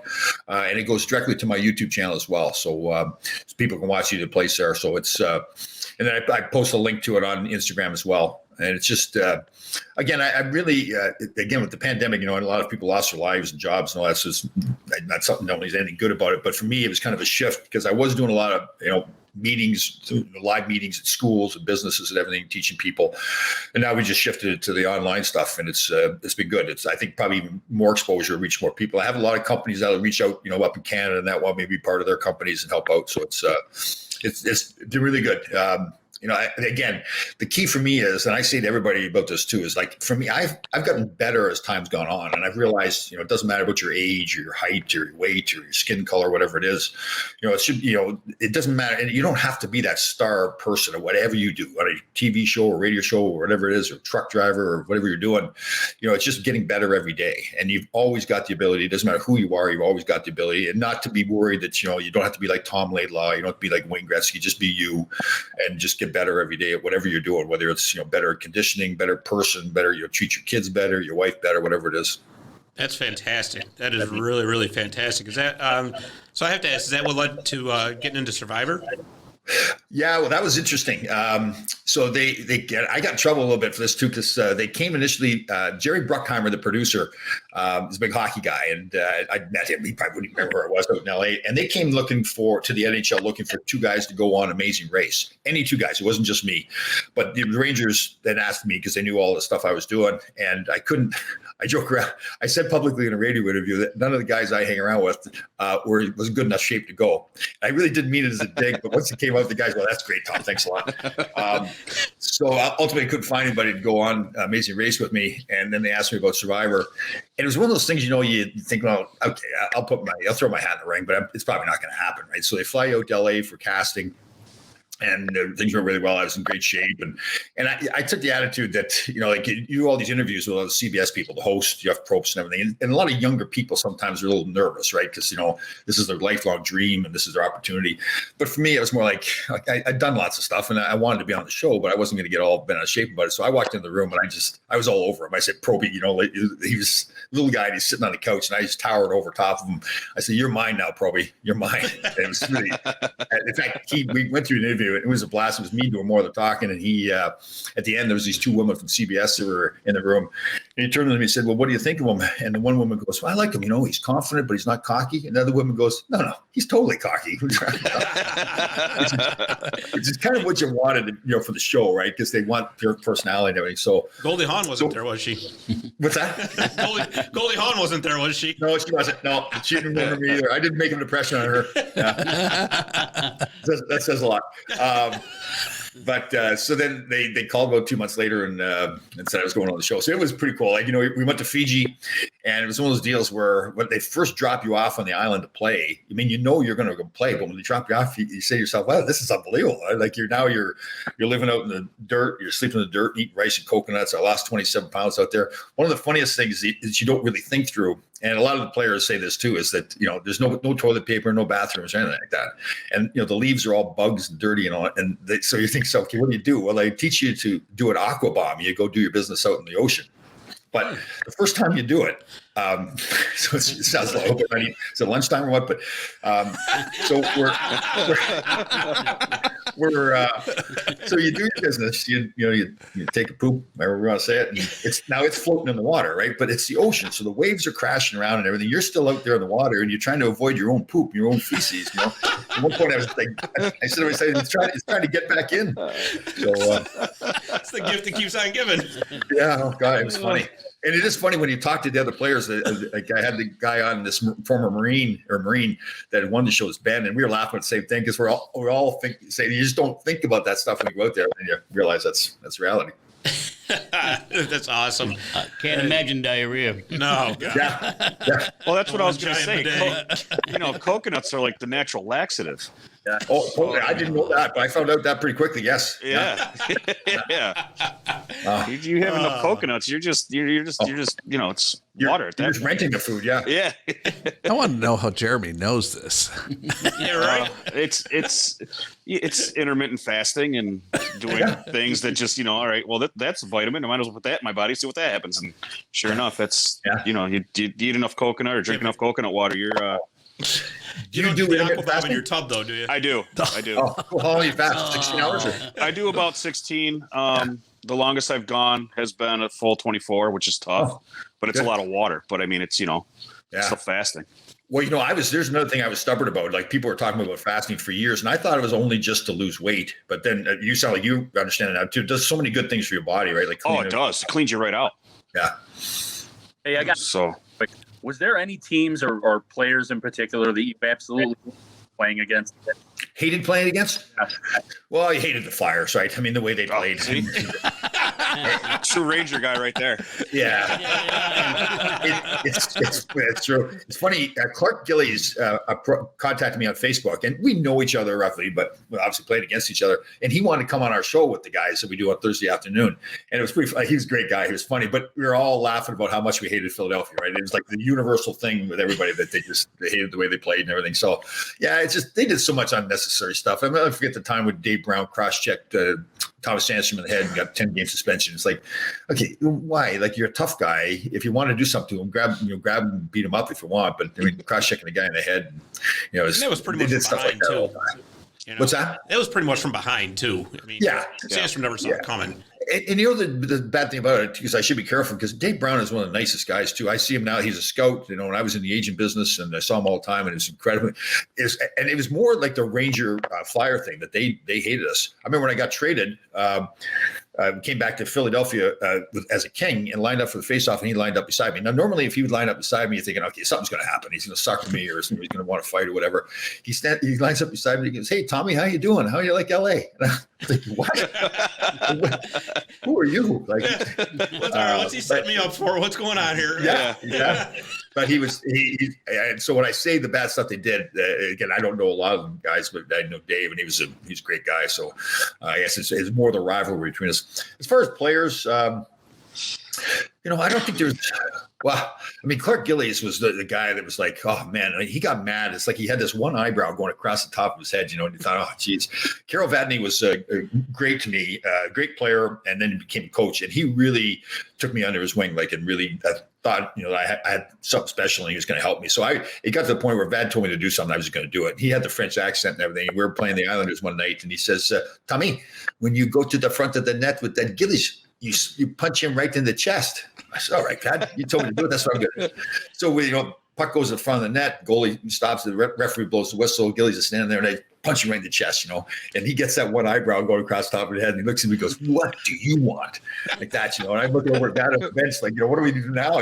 and it goes directly to my YouTube channel as well. So people can watch either place there. So it's, and then I post a link to it on Instagram as well. And it's just, again, I really, again, with the pandemic, a lot of people lost their lives and jobs and all that. So it's not something nobody's anything good about it. But for me, it was kind of a shift because I was doing a lot of, meetings, live meetings at schools and businesses and everything, teaching people. And now we just shifted it to the online stuff, and it's been good. It's, I think, probably even more exposure, reach more people. I have a lot of companies that will reach out, up in Canada, and that want me to be part of their companies and help out. So it's been really good. again, the key for me is, and I say to everybody about this too, is like, for me, I've gotten better as time's gone on. And I've realized, it doesn't matter about your age or your height or your weight or your skin color, whatever it is, it should, it doesn't matter. And you don't have to be that star person or whatever you do, on a TV show or radio show or whatever it is, or truck driver or whatever you're doing. It's just getting better every day. And you've always got the ability. It doesn't matter who you are. You've always got the ability, and not to be worried that, you don't have to be like Tom Laidlaw. You don't have to be like Wayne Gretzky. Just be you and just get better every day at whatever you're doing, whether it's, better conditioning, better person, better, treat your kids better, your wife better, whatever it is. That's fantastic. That is really, really fantastic. Is that, so I have to ask, is that what led to getting into Survivor? Yeah, well, that was interesting. So I got in trouble a little bit for this too, because they came initially. Jerry Bruckheimer, the producer, is a big hockey guy, and I met him. He probably wouldn't remember where I was out in L.A. And they came looking to the NHL, looking for two guys to go on Amazing Race. Any two guys. It wasn't just me, but the Rangers then asked me because they knew all the stuff I was doing, and I couldn't. I joke around. I said publicly in a radio interview that none of the guys I hang around with was in good enough shape to go. I really didn't mean it as a dig, but once it came out, the guys, well, that's great, Tom. Thanks a lot. So ultimately, I couldn't find anybody to go on Amazing Race with me, and then they asked me about Survivor, and it was one of those things. You think, well, okay, I'll throw my hat in the ring, but it's probably not going to happen, right? So they fly out to LA for casting. And things went really well. I was in great shape, and I took the attitude that like you do all these interviews with all the CBS people, the host Jeff Probst and everything, and a lot of younger people sometimes are a little nervous, right? Because this is their lifelong dream and this is their opportunity. But for me, it was more like I'd done lots of stuff, and I wanted to be on the show, but I wasn't going to get all bent out of shape about it. So I walked into the room, and I was all over him. I said, "Proby, he was a little guy, and he's sitting on the couch, and I just towered over top of him. I said, 'You're mine now, Proby. You're mine.'" And it was really, in fact, we went through an interview. It was a blast. It was me doing more of the talking, and he at the end there was these two women from CBS that were in the room, and he turned to me and said, "Well, what do you think of him?" And the one woman goes, "Well, I like him. He's confident, but he's not cocky." And the other woman goes, "No, he's totally cocky." Which is kind of what you wanted, for the show, right? Because they want pure personality and everything. So Goldie Hawn wasn't there, was she? What's that? Goldie Hawn wasn't there, was she? No, she wasn't. No, she didn't remember me either. I didn't make an impression on her. Yeah. That says a lot. But so then they called about 2 months later and said I was going on the show. So it was pretty cool. Like, we went to Fiji, and it was one of those deals where when they first drop you off on the island to play, you're going to go play, but when they drop you off, you say to yourself, "Wow, this is unbelievable." Like you're living out in the dirt, you're sleeping in the dirt, eating rice and coconuts. I lost 27 pounds out there. One of the funniest things is you don't really think through. And a lot of the players say this too, is that, there's no toilet paper, no bathrooms or anything like that. And, the leaves are all bugs and dirty and all. And so you think, okay, what do you do? Well, they teach you to do an aqua bomb. You go do your business out in the ocean. But the first time you do it, so it sounds like, is it lunchtime or what? But so so you do your business. You take a poop, whatever we want to say it, and it's floating in the water, right? But it's the ocean, so the waves are crashing around and everything. You're still out there in the water, and you're trying to avoid your own poop, your own feces. At one point, I was like, I said, "It's trying to get back in." So that's the gift that keeps on giving. Yeah, oh God, it was funny. And it is funny when you talk to the other players. Like I had the guy on, this former Marine that won the show, is Ben, and we were laughing at the same thing because we're all saying you just don't think about that stuff when you go out there, and you realize that's reality. That's awesome. Can't imagine diarrhea. No. Yeah. Well, that's what I was going to say. Coconuts are like the natural laxative. Yeah. Oh, totally. I didn't know that, but I found out that pretty quickly. Yes. Yeah. You have enough coconuts, you're just it's water. You're just renting the food. Yeah. Yeah. I want to know how Jeremy knows this. Yeah, right. It's intermittent fasting and doing things that just all right. Well, that's a vitamin. I might as well put that in my body, see what that happens. And sure enough, that's you eat enough coconut or drink enough coconut water, you're. You don't do the aqua bomb in your tub, though, do you? I do. Oh, how long you fast? 16 hours? I do about 16. The longest I've gone has been a full 24, which is tough, but it's a lot of water. But I mean, it's still fasting. Well, there's another thing I was stubborn about. Like people were talking about fasting for years, and I thought it was only just to lose weight. But then you sound like you understand it now too. It does so many good things for your body, right? Like it does. It cleans you right out. Yeah. Hey, was there any teams or players in particular that you absolutely playing against. Hated playing against? Well, I hated the Flyers, right? I mean, the way they played. True Ranger guy right there. Yeah. It's true. It's funny. Clark Gillies contacted me on Facebook, and we know each other roughly, but we obviously played against each other. And he wanted to come on our show with the guys that we do on Thursday afternoon. And it was pretty funny. He was a great guy. He was funny, but we were all laughing about how much we hated Philadelphia, right? It was like the universal thing with everybody that they hated the way they played and everything. So, yeah, it's just they did so much unnecessary stuff. I mean, I forget the time when Dave Brown cross-checked Thomas Sandstrom in the head and got 10-game suspension. It's like, okay, why? Like, you're a tough guy. If you want to do something to him, grab him and beat him up if you want. But I mean, cross-checking the guy in the head, that was pretty much from behind too. What's that? It was pretty much from behind too. I mean, Sandstrom never saw it coming. And you know the bad thing about it, because I should be careful, because Dave Brown is one of the nicest guys too. I see him now; he's a scout. You know, when I was in the agent business, and I saw him all the time, and it's incredible. And it was more like the Ranger Flyer thing that they hated us. I remember when I got traded. Came back to Philadelphia as a King and lined up for the faceoff, and he lined up beside me. Now, normally, if he would line up beside me, you're thinking, okay, something's going to happen. He's going to suck me, or he's going to want to fight, or whatever. He lines up beside me. He goes, "Hey, Tommy, how you doing? How you like L.A.?" And I'm like, "What? Who are you?" Like, what's he setting me up for? What's going on here? Yeah. But he and so when I say the bad stuff they did, again, I don't know a lot of them guys, but I know Dave, and he's a great guy. So I guess it's more the rivalry between us. As far as players, I don't think there's. Well, I mean, Clark Gillies was the guy that was like, oh man, I mean, he got mad. It's like he had this one eyebrow going across the top of his head, and you thought, oh, geez. Carol Vadney was great to me, great player, and then he became a coach, and he really took me under his wing, and really thought, I had something special, and he was going to help me. So it got to the point where Vad told me to do something, I was going to do it. He had the French accent and everything. We were playing the Islanders one night, and he says, Tommy, when you go to the front of the net with that Gillies, you punch him right in the chest. I said, all right, Dad, you told me to do it. That's what I'm going to do. So puck goes in front of the net. Goalie stops. The referee blows the whistle. Gillies is standing there, and I punch him right in the chest, And he ggets that one eyebrow going across the top of his head, and he looks at me and goes, "What do you want?" Like that, And I look over at Dad on the bench, like, what do we do now?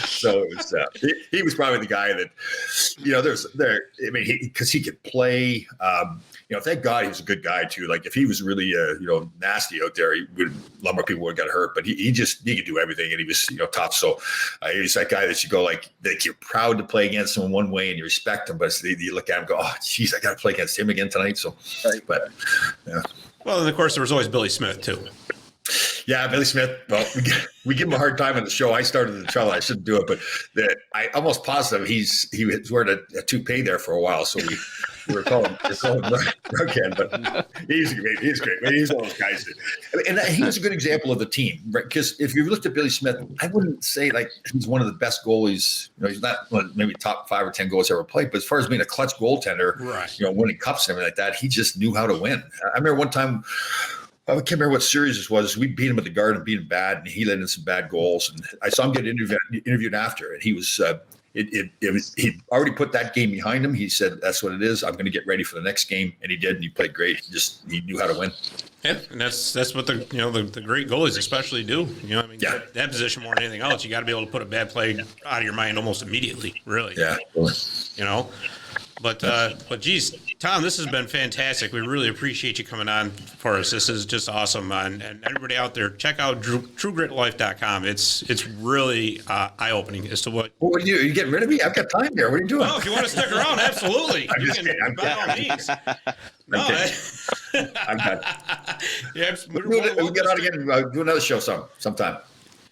So it was, he was probably the guy that, because he could play. Thank God he was a good guy too. Like if he was really, nasty out there, a lot more people would have got hurt. But he could do everything, and he was, tough. So he's that guy that you go like you're proud to play against him in one way, and you respect him, but you look at him and go, oh, geez, I got to play against him again tonight. So, but yeah. Well, and of course there was always Billy Smith too. Yeah, Billy Smith. Well, we give him a hard time on the show. I started the trouble. I shouldn't do it, but I almost positive he was wearing a toupee there for a while. So we were calling Rughead, but he's great. He's great. He's one of those guys. And he was a good example of the team, right? Because if you looked at Billy Smith, I wouldn't say like he's one of the best goalies. He's not maybe top 5 or 10 goals ever played, but as far as being a clutch goaltender, right. Winning cups and everything like that, he just knew how to win. I remember one time. I can't remember what series this was. We beat him at the Garden, beat him bad, and he let in some bad goals. And I saw him get interviewed after, and he was he already put that game behind him. He said, "That's what it is. I'm going to get ready for the next game," and he did. And he played great. He knew how to win. Yeah, and that's what the great goalies especially do. That position more than anything else, you got to be able to put a bad play out of your mind almost immediately. Really. Yeah. But geez, Tom, this has been fantastic. We really appreciate you coming on for us. This is just awesome. And everybody out there, check out TrueGritLife.com. It's really eye-opening as to what. What are you getting rid of me? I've got time here. What are you doing? Oh, if you want to stick around, absolutely. I'm just kidding. By all means. I'm done. Yeah, we'll get on again. Do another show sometime.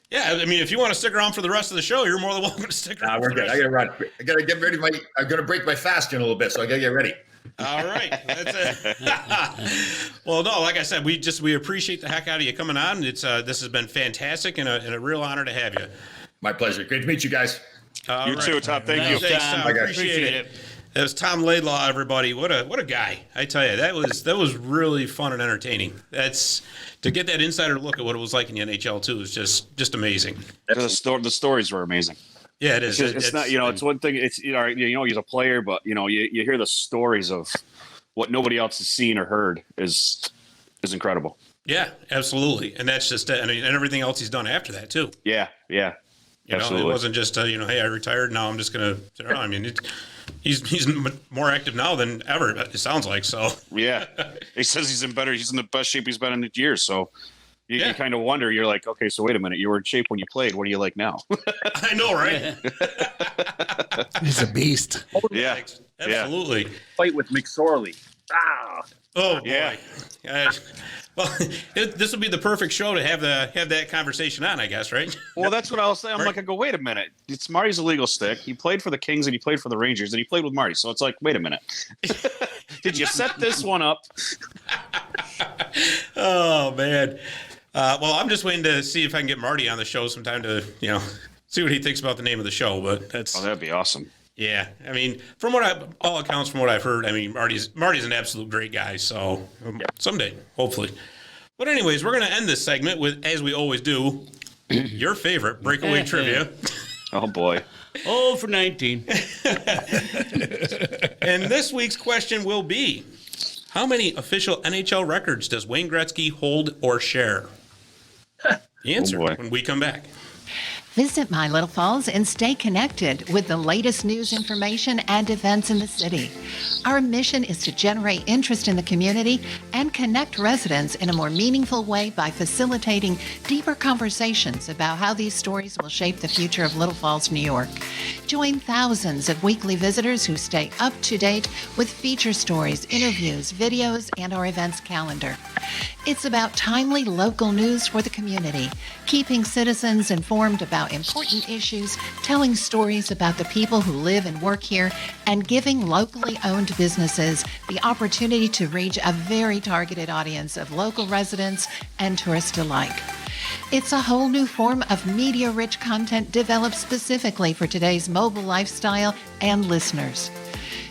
Yeah, I mean, if you want to stick around for the rest of the show, you're more than welcome to stick around. We're good. I got to run. I got to get ready. I'm going to break my fast in a little bit, so I got to get ready. All right, that's it. Well, no, like I said, we appreciate the heck out of you coming on. This has been fantastic and a real honor to have you. My pleasure. Great to meet you guys. You too, Tom. Thank you. Thanks, Tom. Appreciate it. That was Tom Laidlaw, everybody. What a guy! I tell you, that was really fun and entertaining. That's to get that insider look at what it was like in the NHL too is just amazing. The stories were amazing. Yeah, it is. It's not, it's one thing. It's he's a player, but you hear the stories of what nobody else has seen or heard is incredible. Yeah, absolutely, and that's just and everything else he's done after that too. Yeah. Absolutely. It wasn't just hey, I retired, now I'm just gonna. I mean, he's more active now than ever. It sounds like so. Yeah, he says he's in the best shape he's been in years. So you kind of wonder. You're like, okay, so wait a minute. You were in shape when you played. What are you like now? I know, right? He's a beast. Yeah, Absolutely. Fight with McSorley. Ah. Oh, yeah. Well, this would be the perfect show to have that conversation on, I guess, right? Well, that's what I was saying. I'm like, I go, wait a minute. It's Marty's illegal stick. He played for the Kings and he played for the Rangers and he played with Marty. So it's like, wait a minute. Did you set this one up? Oh, man. Well, I'm just waiting to see if I can get Marty on the show sometime to, see what he thinks about the name of the show. But that'd be awesome. Yeah, I mean, from all accounts, from what I've heard, I mean, Marty's an absolute great guy. So someday, hopefully. But anyways, we're going to end this segment with, as we always do, your favorite breakaway trivia. Oh boy. Oh, for 19. And this week's question will be: how many official NHL records does Wayne Gretzky hold or share? The answer when we come back. Visit My Little Falls and stay connected with the latest news, information, and events in the city. Our mission is to generate interest in the community and connect residents in a more meaningful way by facilitating deeper conversations about how these stories will shape the future of Little Falls, New York. Join thousands of weekly visitors who stay up to date with feature stories, interviews, videos, and our events calendar. It's about timely local news for the community, keeping citizens informed about important issues, telling stories about the people who live and work here, and giving locally owned businesses the opportunity to reach a very targeted audience of local residents and tourists alike. It's a whole new form of media-rich content developed specifically for today's mobile lifestyle and listeners.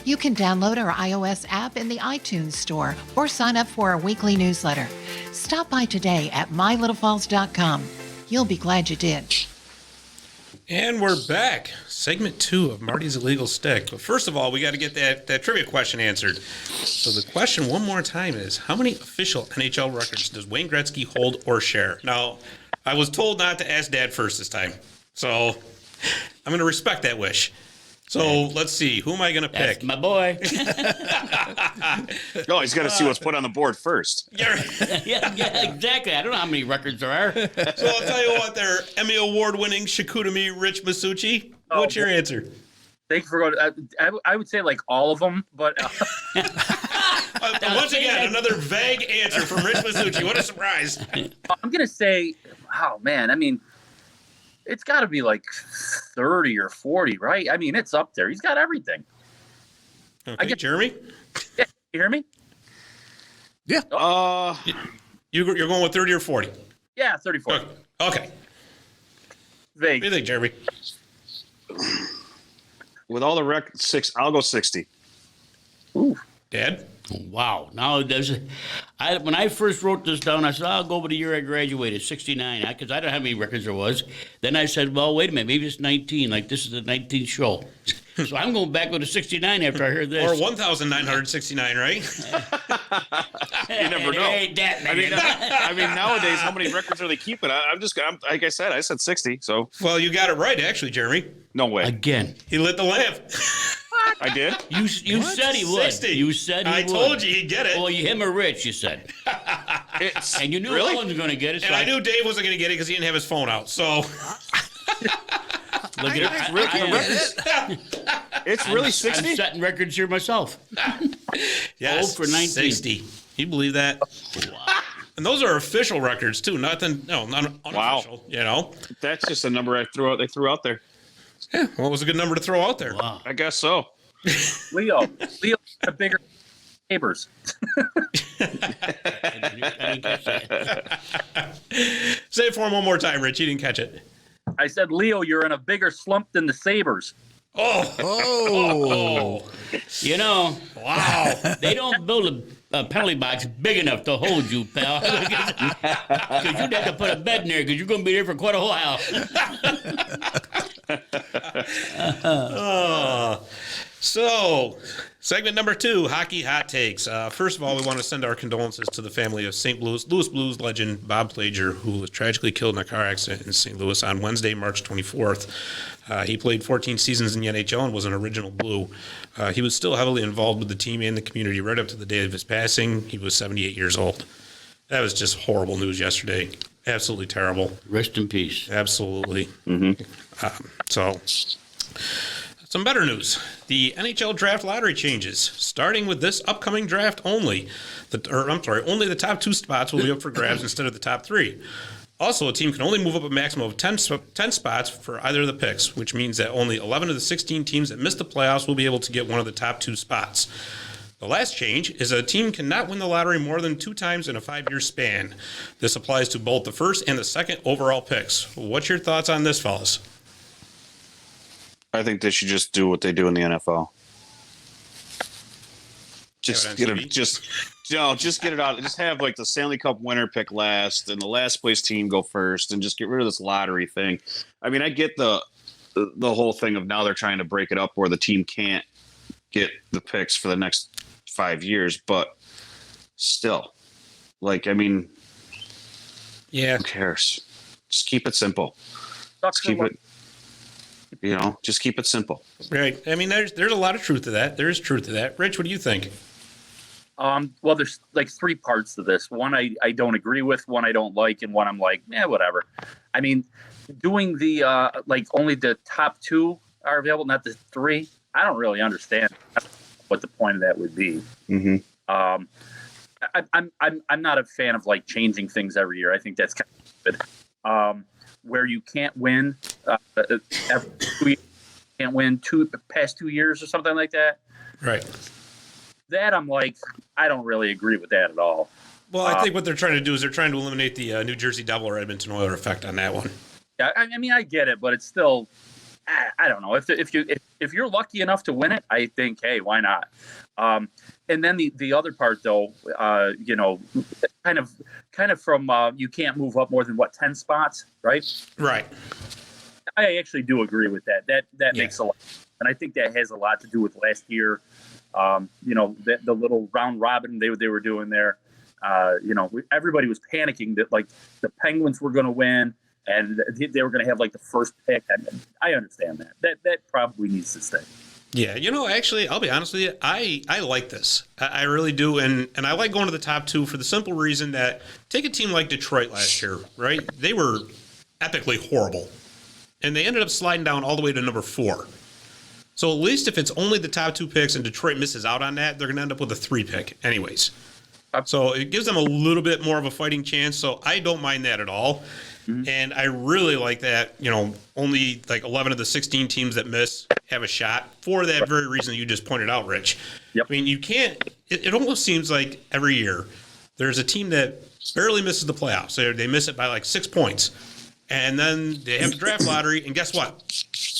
You can download our iOS app in the iTunes Store or sign up for our weekly newsletter. Stop by today at mylittlefalls.com. You'll be glad you did. And we're back. Segment 2 of Marty's Illegal Stick. But first of all, we got to get that trivia question answered. So the question one more time is, how many official NHL records does Wayne Gretzky hold or share? Now, I was told not to ask Dad first this time. So I'm going to respect that wish. So let's see. Who am I going to pick? That's my boy. No, he's got to see what's put on the board first. yeah, exactly. I don't know how many records there are. So I'll tell you what, there, Emmy Award-winning Shikutami Rich Masucci. What's your answer? Thank you for going. I would say like all of them, but once again, another vague answer from Rich Masucci. What a surprise! I'm gonna say, oh man, I mean, it's got to be like 30 or 40, right? I mean, it's up there. He's got everything. Okay, Jeremy? Yeah, you hear me? Yeah. You're going with 30 or 40? Yeah, 30, 40. Okay. Vague. What do you think, Jeremy? With all the records, I'll go 60. Ooh. Dad? Wow. Now, when I first wrote this down, I said, I'll go with the year I graduated, 69, because I don't know how many records there was. Then I said, well, wait a minute, maybe it's 19, like this is the 19th show. So I'm going back with a 69 after I heard this. Or 1,969, right? You never know. Ain't that many. I mean, nowadays, how many records are they keeping? I'm like I said 60. So, Well, you got it right, actually, Jeremy. no way. Again. He lit the lamp. I did. You said he would. 60. You said he I would. told you he'd get it. Well, him or Rich, you said. And you knew Really? no one was going to get it. So And I knew Dave wasn't going to get it because he didn't have his phone out. So Look at it. It's really I'm 60. setting records here myself. yes, for 19. 60. You believe that? Wow. And those are official records too, not unofficial. You know. That's just a number I threw out. They threw out there. Yeah. Well, it was a good number to throw out there. Wow. I guess so. Leo a bigger neighbors. I didn't catch that. Say it for him one more time, Rich. You didn't catch it. I said, Leo, you're in a bigger slump than the Sabres. Oh. You know, Wow. they don't build a penalty box big enough to hold you, pal. Because you'd have to put a bed in there because you're going to be there for quite a while. So, segment number 2, Hockey Hot Takes. First of all, we want to send our condolences to the family of Louis Blues legend Bob Plager, who was tragically killed in a car accident in St. Louis on Wednesday, March 24th. He played 14 seasons in the NHL and was an original Blue. He was still heavily involved with the team and the community right up to the day of his passing. He was 78 years old. That was just horrible news yesterday. Absolutely terrible. Rest in peace. Absolutely. So, some better news. The NHL draft lottery changes. Starting with this upcoming draft only. Only the top 2 spots will be up for grabs instead of the top 3. Also, a team can only move up a maximum of 10 spots for either of the picks, which means that only 11 of the 16 teams that missed the playoffs will be able to get one of the top 2 spots. The last change is a team cannot win the lottery more than 2 times in a 5-year span. This applies to both the first and the second overall picks. What's your thoughts on this, fellas? I think they should just do what they do in the NFL. Just get it. Just get it out. Just have like the Stanley Cup winner pick last, and the last place team go first, and just get rid of this lottery thing. I mean, I get the whole thing of now they're trying to break it up where the team can't get the picks for the next 5 years, but still, like, I mean, yeah, who cares? Just keep it simple. Just keep it. Just keep it simple. Right. I mean, there's a lot of truth to that. There is truth to that. Rich, what do you think? Well, there's like 3 parts to this. One I don't agree with, one I don't like, and one I'm like, whatever. I mean, doing the like only the top 2 are available, not the 3. I don't really understand what the point of that would be. Mm-hmm. I'm not a fan of like changing things every year. I think that's kind of stupid. Where you can't win every 2 years, can't win past 2 years or something like that. Right. That I'm like, I don't really agree with that at all. Well, I think what they're trying to do is they're trying to eliminate the New Jersey Devil or Edmonton Oilers effect on that one. Yeah, I mean, I get it, but it's still, I don't know. If you're lucky enough to win it, I think, hey, why not? And then the other part, though, kind of from you can't move up more than 10 spots, right? Right. I actually do agree with that. That makes a lot, and I think that has a lot to do with last year. The little round robin they were doing there. Everybody was panicking that like the Penguins were going to win and they were going to have like the first pick. I understand that. That probably needs to stay. Yeah, actually, I'll be honest with you. I like this. I really do, and I like going to the top 2 for the simple reason that take a team like Detroit last year, right? They were epically horrible, and they ended up sliding down all the way to number 4. So at least if it's only the top 2 picks and Detroit misses out on that, they're going to end up with a 3 pick anyways. So it gives them a little bit more of a fighting chance, so I don't mind that at all. Mm-hmm. And I really like that, only like 11 of the 16 teams that miss have a shot for that very reason that you just pointed out, Rich. Yep. I mean, you can't – it almost seems like every year there's a team that barely misses the playoffs. They miss it by like 6 points. And then they have the draft lottery, and guess what?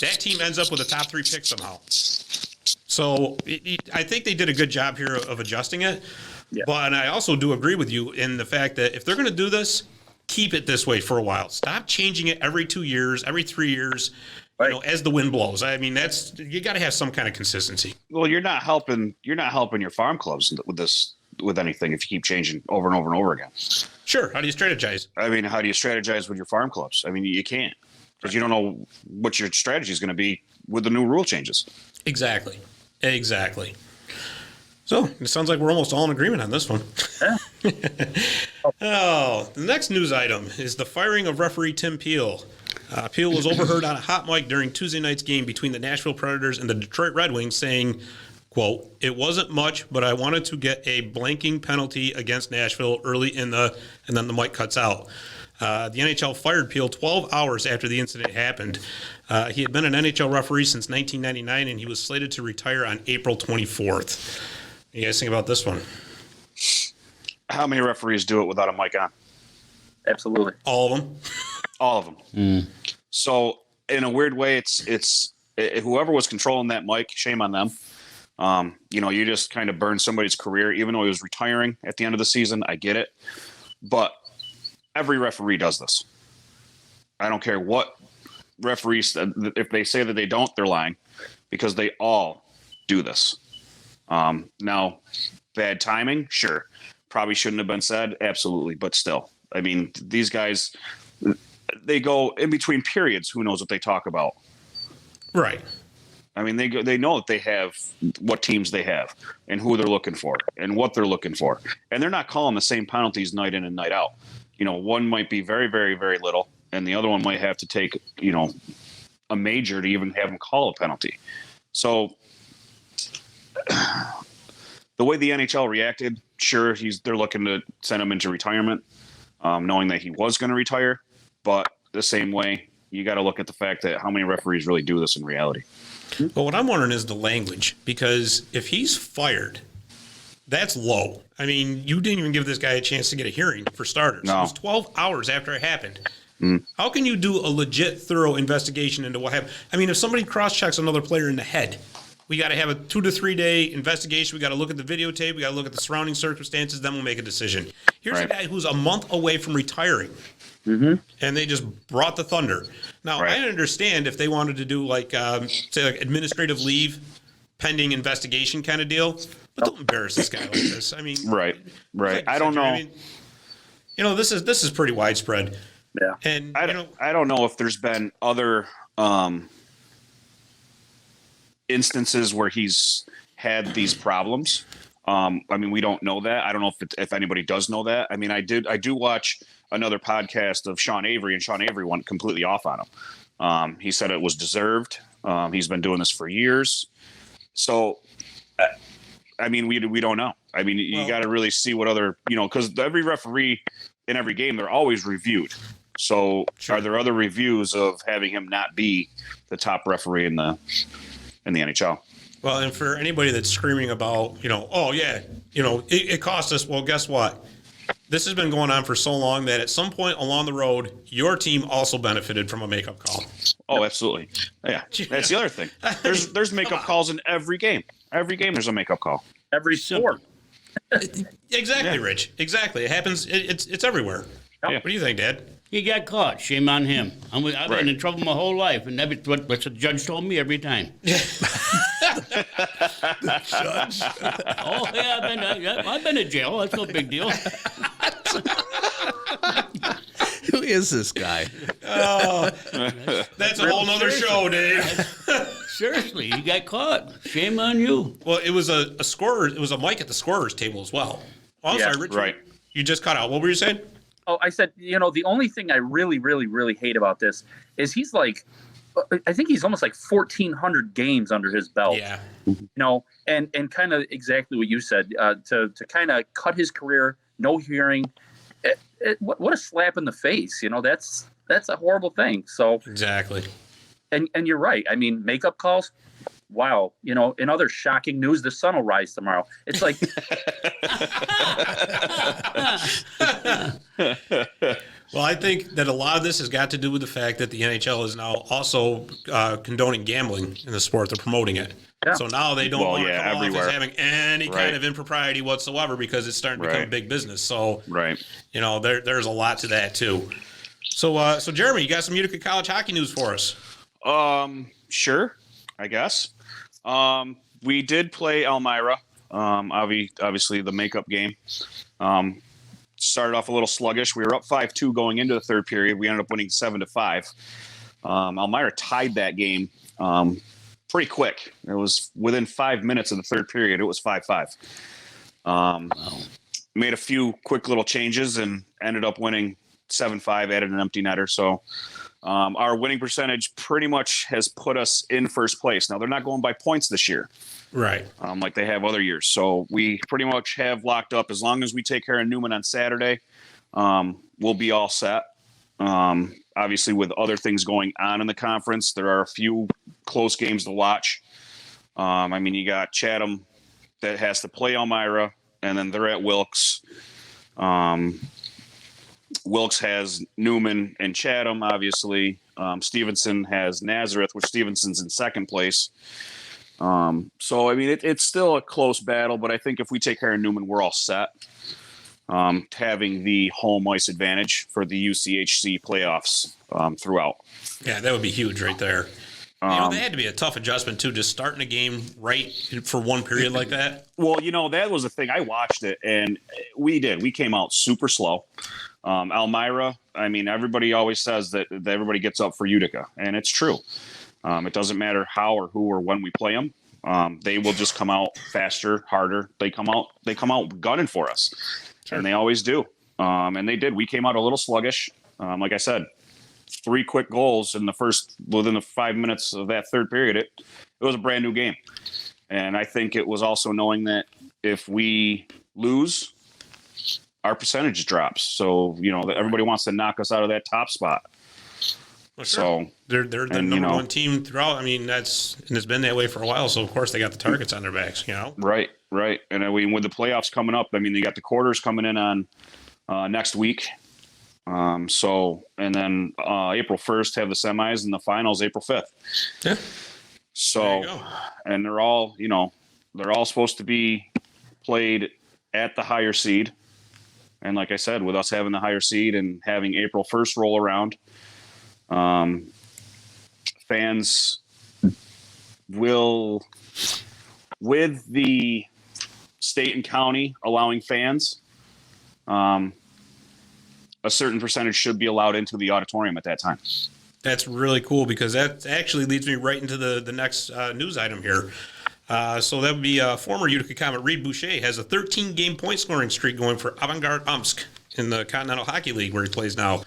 That team ends up with a top 3 pick somehow. So I think they did a good job here of adjusting it. Yeah. But I also do agree with you in the fact that if they're going to do this – keep it this way for a while. Stop changing it every 2 years, every 3 years, right, as the wind blows. I mean, you got to have some kind of consistency. Well, you're not helping your farm clubs with anything if you keep changing over and over and over again. Sure. How do you strategize? I mean, how do you strategize with your farm clubs? I mean, you can't because you don't know what your strategy is going to be with the new rule changes. Exactly. So it sounds like we're almost all in agreement on this one. The next news item is the firing of referee Tim Peel. Peel was overheard on a hot mic during Tuesday night's game between the Nashville Predators and the Detroit Red Wings saying, quote, "It wasn't much, but I wanted to get a blanking penalty against Nashville early and then the mic cuts out. The NHL fired Peel 12 hours after the incident happened. He had been an NHL referee since 1999, and he was slated to retire on April 24th. What do you guys think about this one? How many referees do it without a mic on? Absolutely. All of them? All of them. Mm. So, in a weird way, it's whoever was controlling that mic, shame on them. You just kind of burned somebody's career, even though he was retiring at the end of the season. I get it. But every referee does this. I don't care what referees, if they say that they don't, they're lying, because they all do this. Now, bad timing, sure. Probably shouldn't have been said, absolutely. But still, I mean, these guys, they go in between periods. Who knows what they talk about? Right. I mean, they know that they have what teams they have and who they're looking for and what they're looking for. And they're not calling the same penalties night in and night out. You know, one might be very, very, very little, and the other one might have to take, you know, a major to even have him call a penalty. So the way the NHL reacted, sure, they're looking to send him into retirement, knowing that he was going to retire. But the same way, you got to look at the fact that how many referees really do this in reality. But what I'm wondering is the language, because if he's fired, that's low. I mean, you didn't even give this guy a chance to get a hearing, for starters. No. It was 12 hours after it happened. How can you do a legit, thorough investigation into what happened? I mean, if somebody cross-checks another player in the head, we got to have a 2 to 3 day investigation. We got to look at the videotape. We got to look at the surrounding circumstances. Then we'll make a decision. Here's a guy who's a month away from retiring. And they just brought the thunder. Now, I understand if they wanted to do like, say, like administrative leave, pending investigation kind of deal, but don't embarrass this guy like this. I mean, Right. I don't know. I mean, you know, this is pretty widespread. Yeah. And I don't know if there's been other instances where he's had these problems. I mean, we don't know that. I don't know if anybody does know that. I mean, I do watch another podcast of Sean Avery, and Sean Avery went completely off on him. He said it was deserved. He's been doing this for years. So, I mean, we don't know. I mean, you got to really see what other, you know, because every referee in every game, they're always reviewed. So are there other reviews of having him not be the top referee in the NHL? Well, and for anybody that's screaming about, you know, oh yeah, you know, it cost us. Well, guess what? This has been going on for so long that at some point along the road, your team also benefited from a makeup call. Oh, absolutely. Yeah, that's the other thing. There's makeup calls in every game. Every game there's a makeup call. Every sport. Exactly, Rich. Exactly. It happens. It's everywhere. Yeah. What do you think, Dad? He got caught. Shame on him. I've been in trouble my whole life, and that's what the judge told me every time. Judge. Oh yeah, I've been in jail. That's no big deal. Who is this guy? Oh, that's a whole nother show, Dave. Seriously, you got caught. Shame on you. Well, it was a scorer. It was a mic at the scorer's table as well. Oh, I'm sorry, Richard. Right. You just cut out. What were you saying? Oh, I said, you know, the only thing I really, really, really hate about this is he's like, I think he's almost like 1,400 games under his belt. Yeah. You know, and kind of exactly what you said, to kind of cut his career, no hearing. What a slap in the face. You know, that's a horrible thing. So Exactly. And you're right. I mean, makeup calls. Wow. You know, in other shocking news, the sun will rise tomorrow. It's like. Well, I think that a lot of this has got to do with the fact that the NHL is now also condoning gambling in the sport. They're promoting it. Yeah. So now they don't want to come off as having any kind of impropriety whatsoever because it's starting to become a big business. So, you know, there's a lot to that too. So, Jeremy, you got some Utica College hockey news for us? Sure, I guess. We did play Elmira. Obviously the makeup game. Started off a little sluggish. We were up 5-2 going into the third period. We ended up winning 7-5. Elmira tied that game pretty quick. It was within 5 minutes of the third period. It was 5-5. Made a few quick little changes and ended up winning 7-5. Added an empty netter. So our winning percentage pretty much has put us in first place. Now they're not going by points this year. Right. Like they have other years. So we pretty much have locked up. As long as we take care of Newman on Saturday, we'll be all set. Obviously, with other things going on in the conference, there are a few close games to watch. I mean, you got Chatham that has to play Elmira, and then they're at Wilkes. Wilkes has Newman and Chatham, obviously. Stevenson has Nazareth, which Stevenson's in second place. So, I mean, it's still a close battle, but I think if we take care of Newman, we're all set. having the home ice advantage for the UCHC playoffs throughout. Yeah, that would be huge right there. That had to be a tough adjustment, too, just starting a game right for one period like that. Well, that was the thing. I watched it, and we came out super slow. Elmira, everybody always says that everybody gets up for Utica, and it's true. It doesn't matter how or who or when we play them. They will just come out faster, harder. They come out gunning for us, sure. And they always do. And they did. We came out a little sluggish. Like I said, 3 quick goals within the 5 minutes of that third period. It was a brand new game. And I think it was also knowing that if we lose, our percentage drops. So, that everybody wants to knock us out of that top spot. Well, sure. So they're the number one team throughout. It's been that way for a while. So of course they got the targets on their backs, Right. And with the playoffs coming up, they got the quarters coming in on next week. And then April 1st have the semis and the finals April 5th. Yeah. So, and they're all supposed to be played at the higher seed. And like I said, with us having the higher seed and having April 1st roll around, fans will, with the state and county allowing fans, a certain percentage should be allowed into the auditorium at that time. That's really cool because that actually leads me right into the next news item here. So that would be former Utica Comet Reed Boucher has a 13-game point scoring streak going for Avangard Omsk in the Continental Hockey League where he plays now.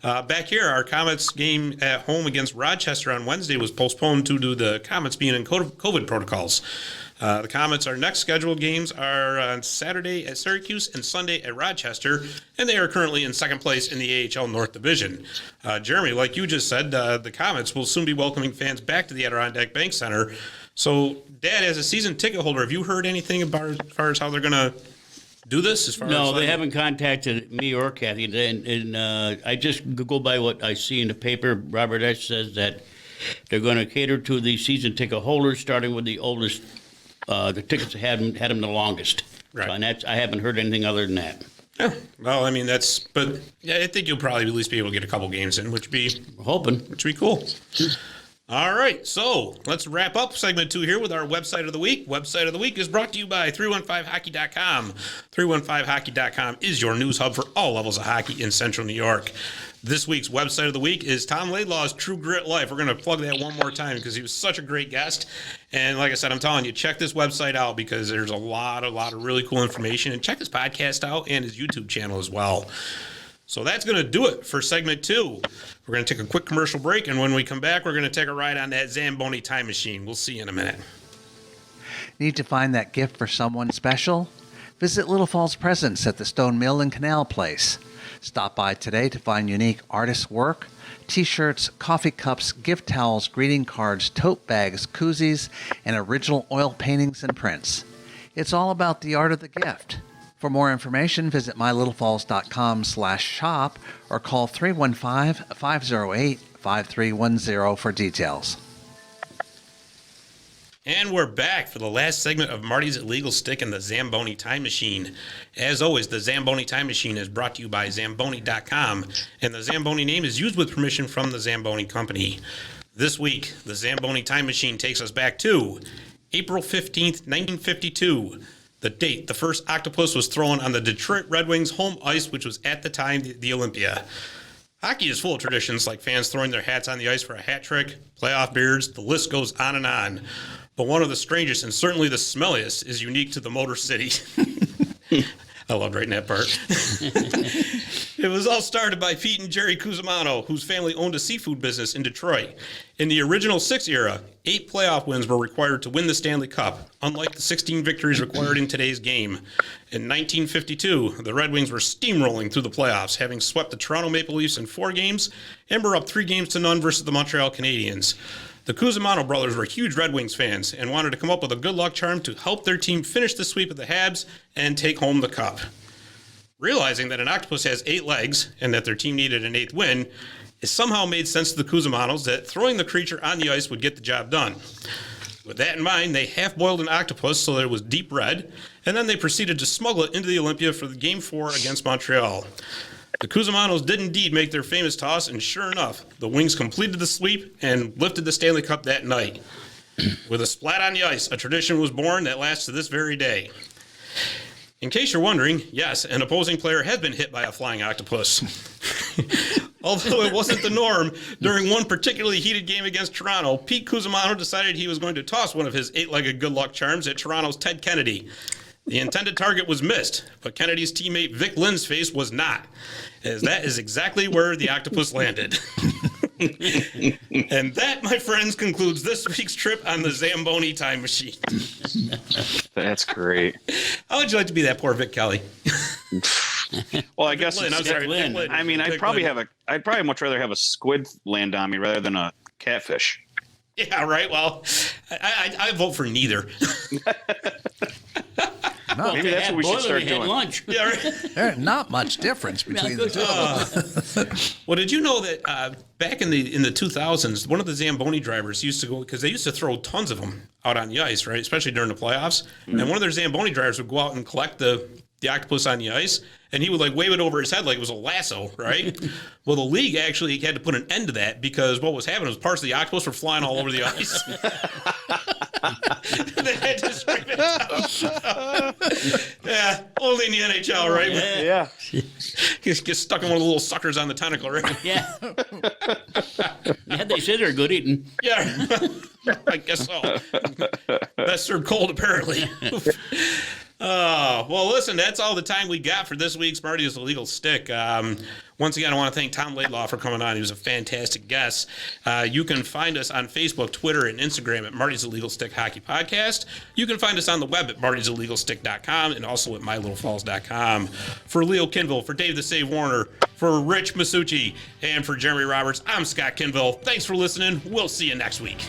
Back here, our Comets game at home against Rochester on Wednesday was postponed due to the Comets being in COVID protocols. The Comets' our next scheduled games are on Saturday at Syracuse and Sunday at Rochester, and they are currently in second place in the AHL North Division. Jeremy, like you just said, the Comets will soon be welcoming fans back to the Adirondack Bank Center. So, Dad, as a season ticket holder, have you heard anything about as far as how they're going to do this? No, they haven't contacted me or Kathy, and I just go by what I see in the paper. Robert S. says that they're going to cater to the season ticket holders, starting with the oldest. The tickets had them the longest. Right. So, and I haven't heard anything other than that. Yeah. Well, I think you'll probably at least be able to get a couple games in, which would be cool. All right, so let's wrap up segment 2 here with our website of the week. Website of the week is brought to you by 315hockey.com. 315hockey.com is your news hub for all levels of hockey in Central New York. This week's website of the week is Tom Laidlaw's True Grit Life. We're going to plug that one more time because he was such a great guest. And like I said, I'm telling you, check this website out because there's a lot of really cool information. And check his podcast out and his YouTube channel as well. So that's going to do it for segment 2. We're going to take a quick commercial break, and when we come back, we're going to take a ride on that Zamboni Time Machine. We'll see you in a minute. Need to find that gift for someone special? Visit Little Falls Presents at the Stone Mill and Canal Place. Stop by today to find unique artist work, T-shirts, coffee cups, gift towels, greeting cards, tote bags, koozies, and original oil paintings and prints. It's all about the art of the gift. For more information, visit mylittlefalls.com/shop or call 315-508-5310 for details. And we're back for the last segment of Marty's Illegal Stick and the Zamboni Time Machine. As always, the Zamboni Time Machine is brought to you by Zamboni.com, and the Zamboni name is used with permission from the Zamboni Company. This week, the Zamboni Time Machine takes us back to April 15th, 1952. The date the first octopus was thrown on the Detroit Red Wings home ice, which was at the time the Olympia. Hockey is full of traditions like fans throwing their hats on the ice for a hat trick, playoff beards, the list goes on and on. But one of the strangest and certainly the smelliest is unique to the Motor City. I loved writing that part. It was all started by Pete and Jerry Cusimano, whose family owned a seafood business in Detroit. In the original Six era, 8 playoff wins were required to win the Stanley Cup, unlike the 16 victories required in today's game. In 1952, the Red Wings were steamrolling through the playoffs, having swept the Toronto Maple Leafs in 4 games and were up 3-0 versus the Montreal Canadiens. The Cusimano brothers were huge Red Wings fans and wanted to come up with a good luck charm to help their team finish the sweep of the Habs and take home the cup. Realizing that an octopus has 8 legs and that their team needed an 8th win, it somehow made sense to the Cusimanos that throwing the creature on the ice would get the job done. With that in mind, they half-boiled an octopus so that it was deep red, and then they proceeded to smuggle it into the Olympia for the Game 4 against Montreal. The Cusamanos did indeed make their famous toss, and sure enough, the Wings completed the sweep and lifted the Stanley Cup that night. With a splat on the ice, a tradition was born that lasts to this very day. In case you're wondering, yes, an opposing player has been hit by a flying octopus. Although it wasn't the norm, during one particularly heated game against Toronto, Pete Cusimano decided he was going to toss one of his 8-legged good luck charms at Toronto's Ted Kennedy. The intended target was missed, but Kennedy's teammate Vic Lynn's face was not, as that is exactly where the octopus landed. And that, my friends, concludes this week's trip on the Zamboni Time Machine. That's great. How would you like to be that poor Vic Kelly? Well, I guess Lynn, I'm it's, sorry, Lynn. Vic Lynn. I mean, I'd probably much rather have a squid land on me rather than a catfish. Yeah, right. Well, I vote for neither. No, Maybe that's what we should start Had doing. lunch. Yeah, right. there's not much difference between the two. Well, did you know that back in the 2000s, one of the Zamboni drivers used to go, because they used to throw tons of them out on the ice, right? Especially during the playoffs. Mm-hmm. And one of their Zamboni drivers would go out and collect the octopus on the ice, and he would like wave it over his head like it was a lasso, right? Well, the league actually had to put an end to that because what was happening was parts of the octopus were flying all over the ice. They had to strip it out. Yeah, only in the NHL, right? Yeah. Get stuck in one of the little suckers on the tentacle, right? Yeah. Yeah, they say they're good eating. Yeah, I guess so. Best served cold, apparently. Well, listen, that's all the time we got for this week's Marty's Illegal Stick. Once again, I want to thank Tom Laidlaw for coming on. He was a fantastic guest. You can find us on Facebook, Twitter, and Instagram at Marty's Illegal Stick Hockey Podcast. You can find us on the web at martysillegalstick.com and also at mylittlefalls.com. For Leo Kinville, for Dave the Save Warner, for Rich Masucci, and for Jeremy Roberts, I'm Scott Kinville. Thanks for listening. We'll see you next week.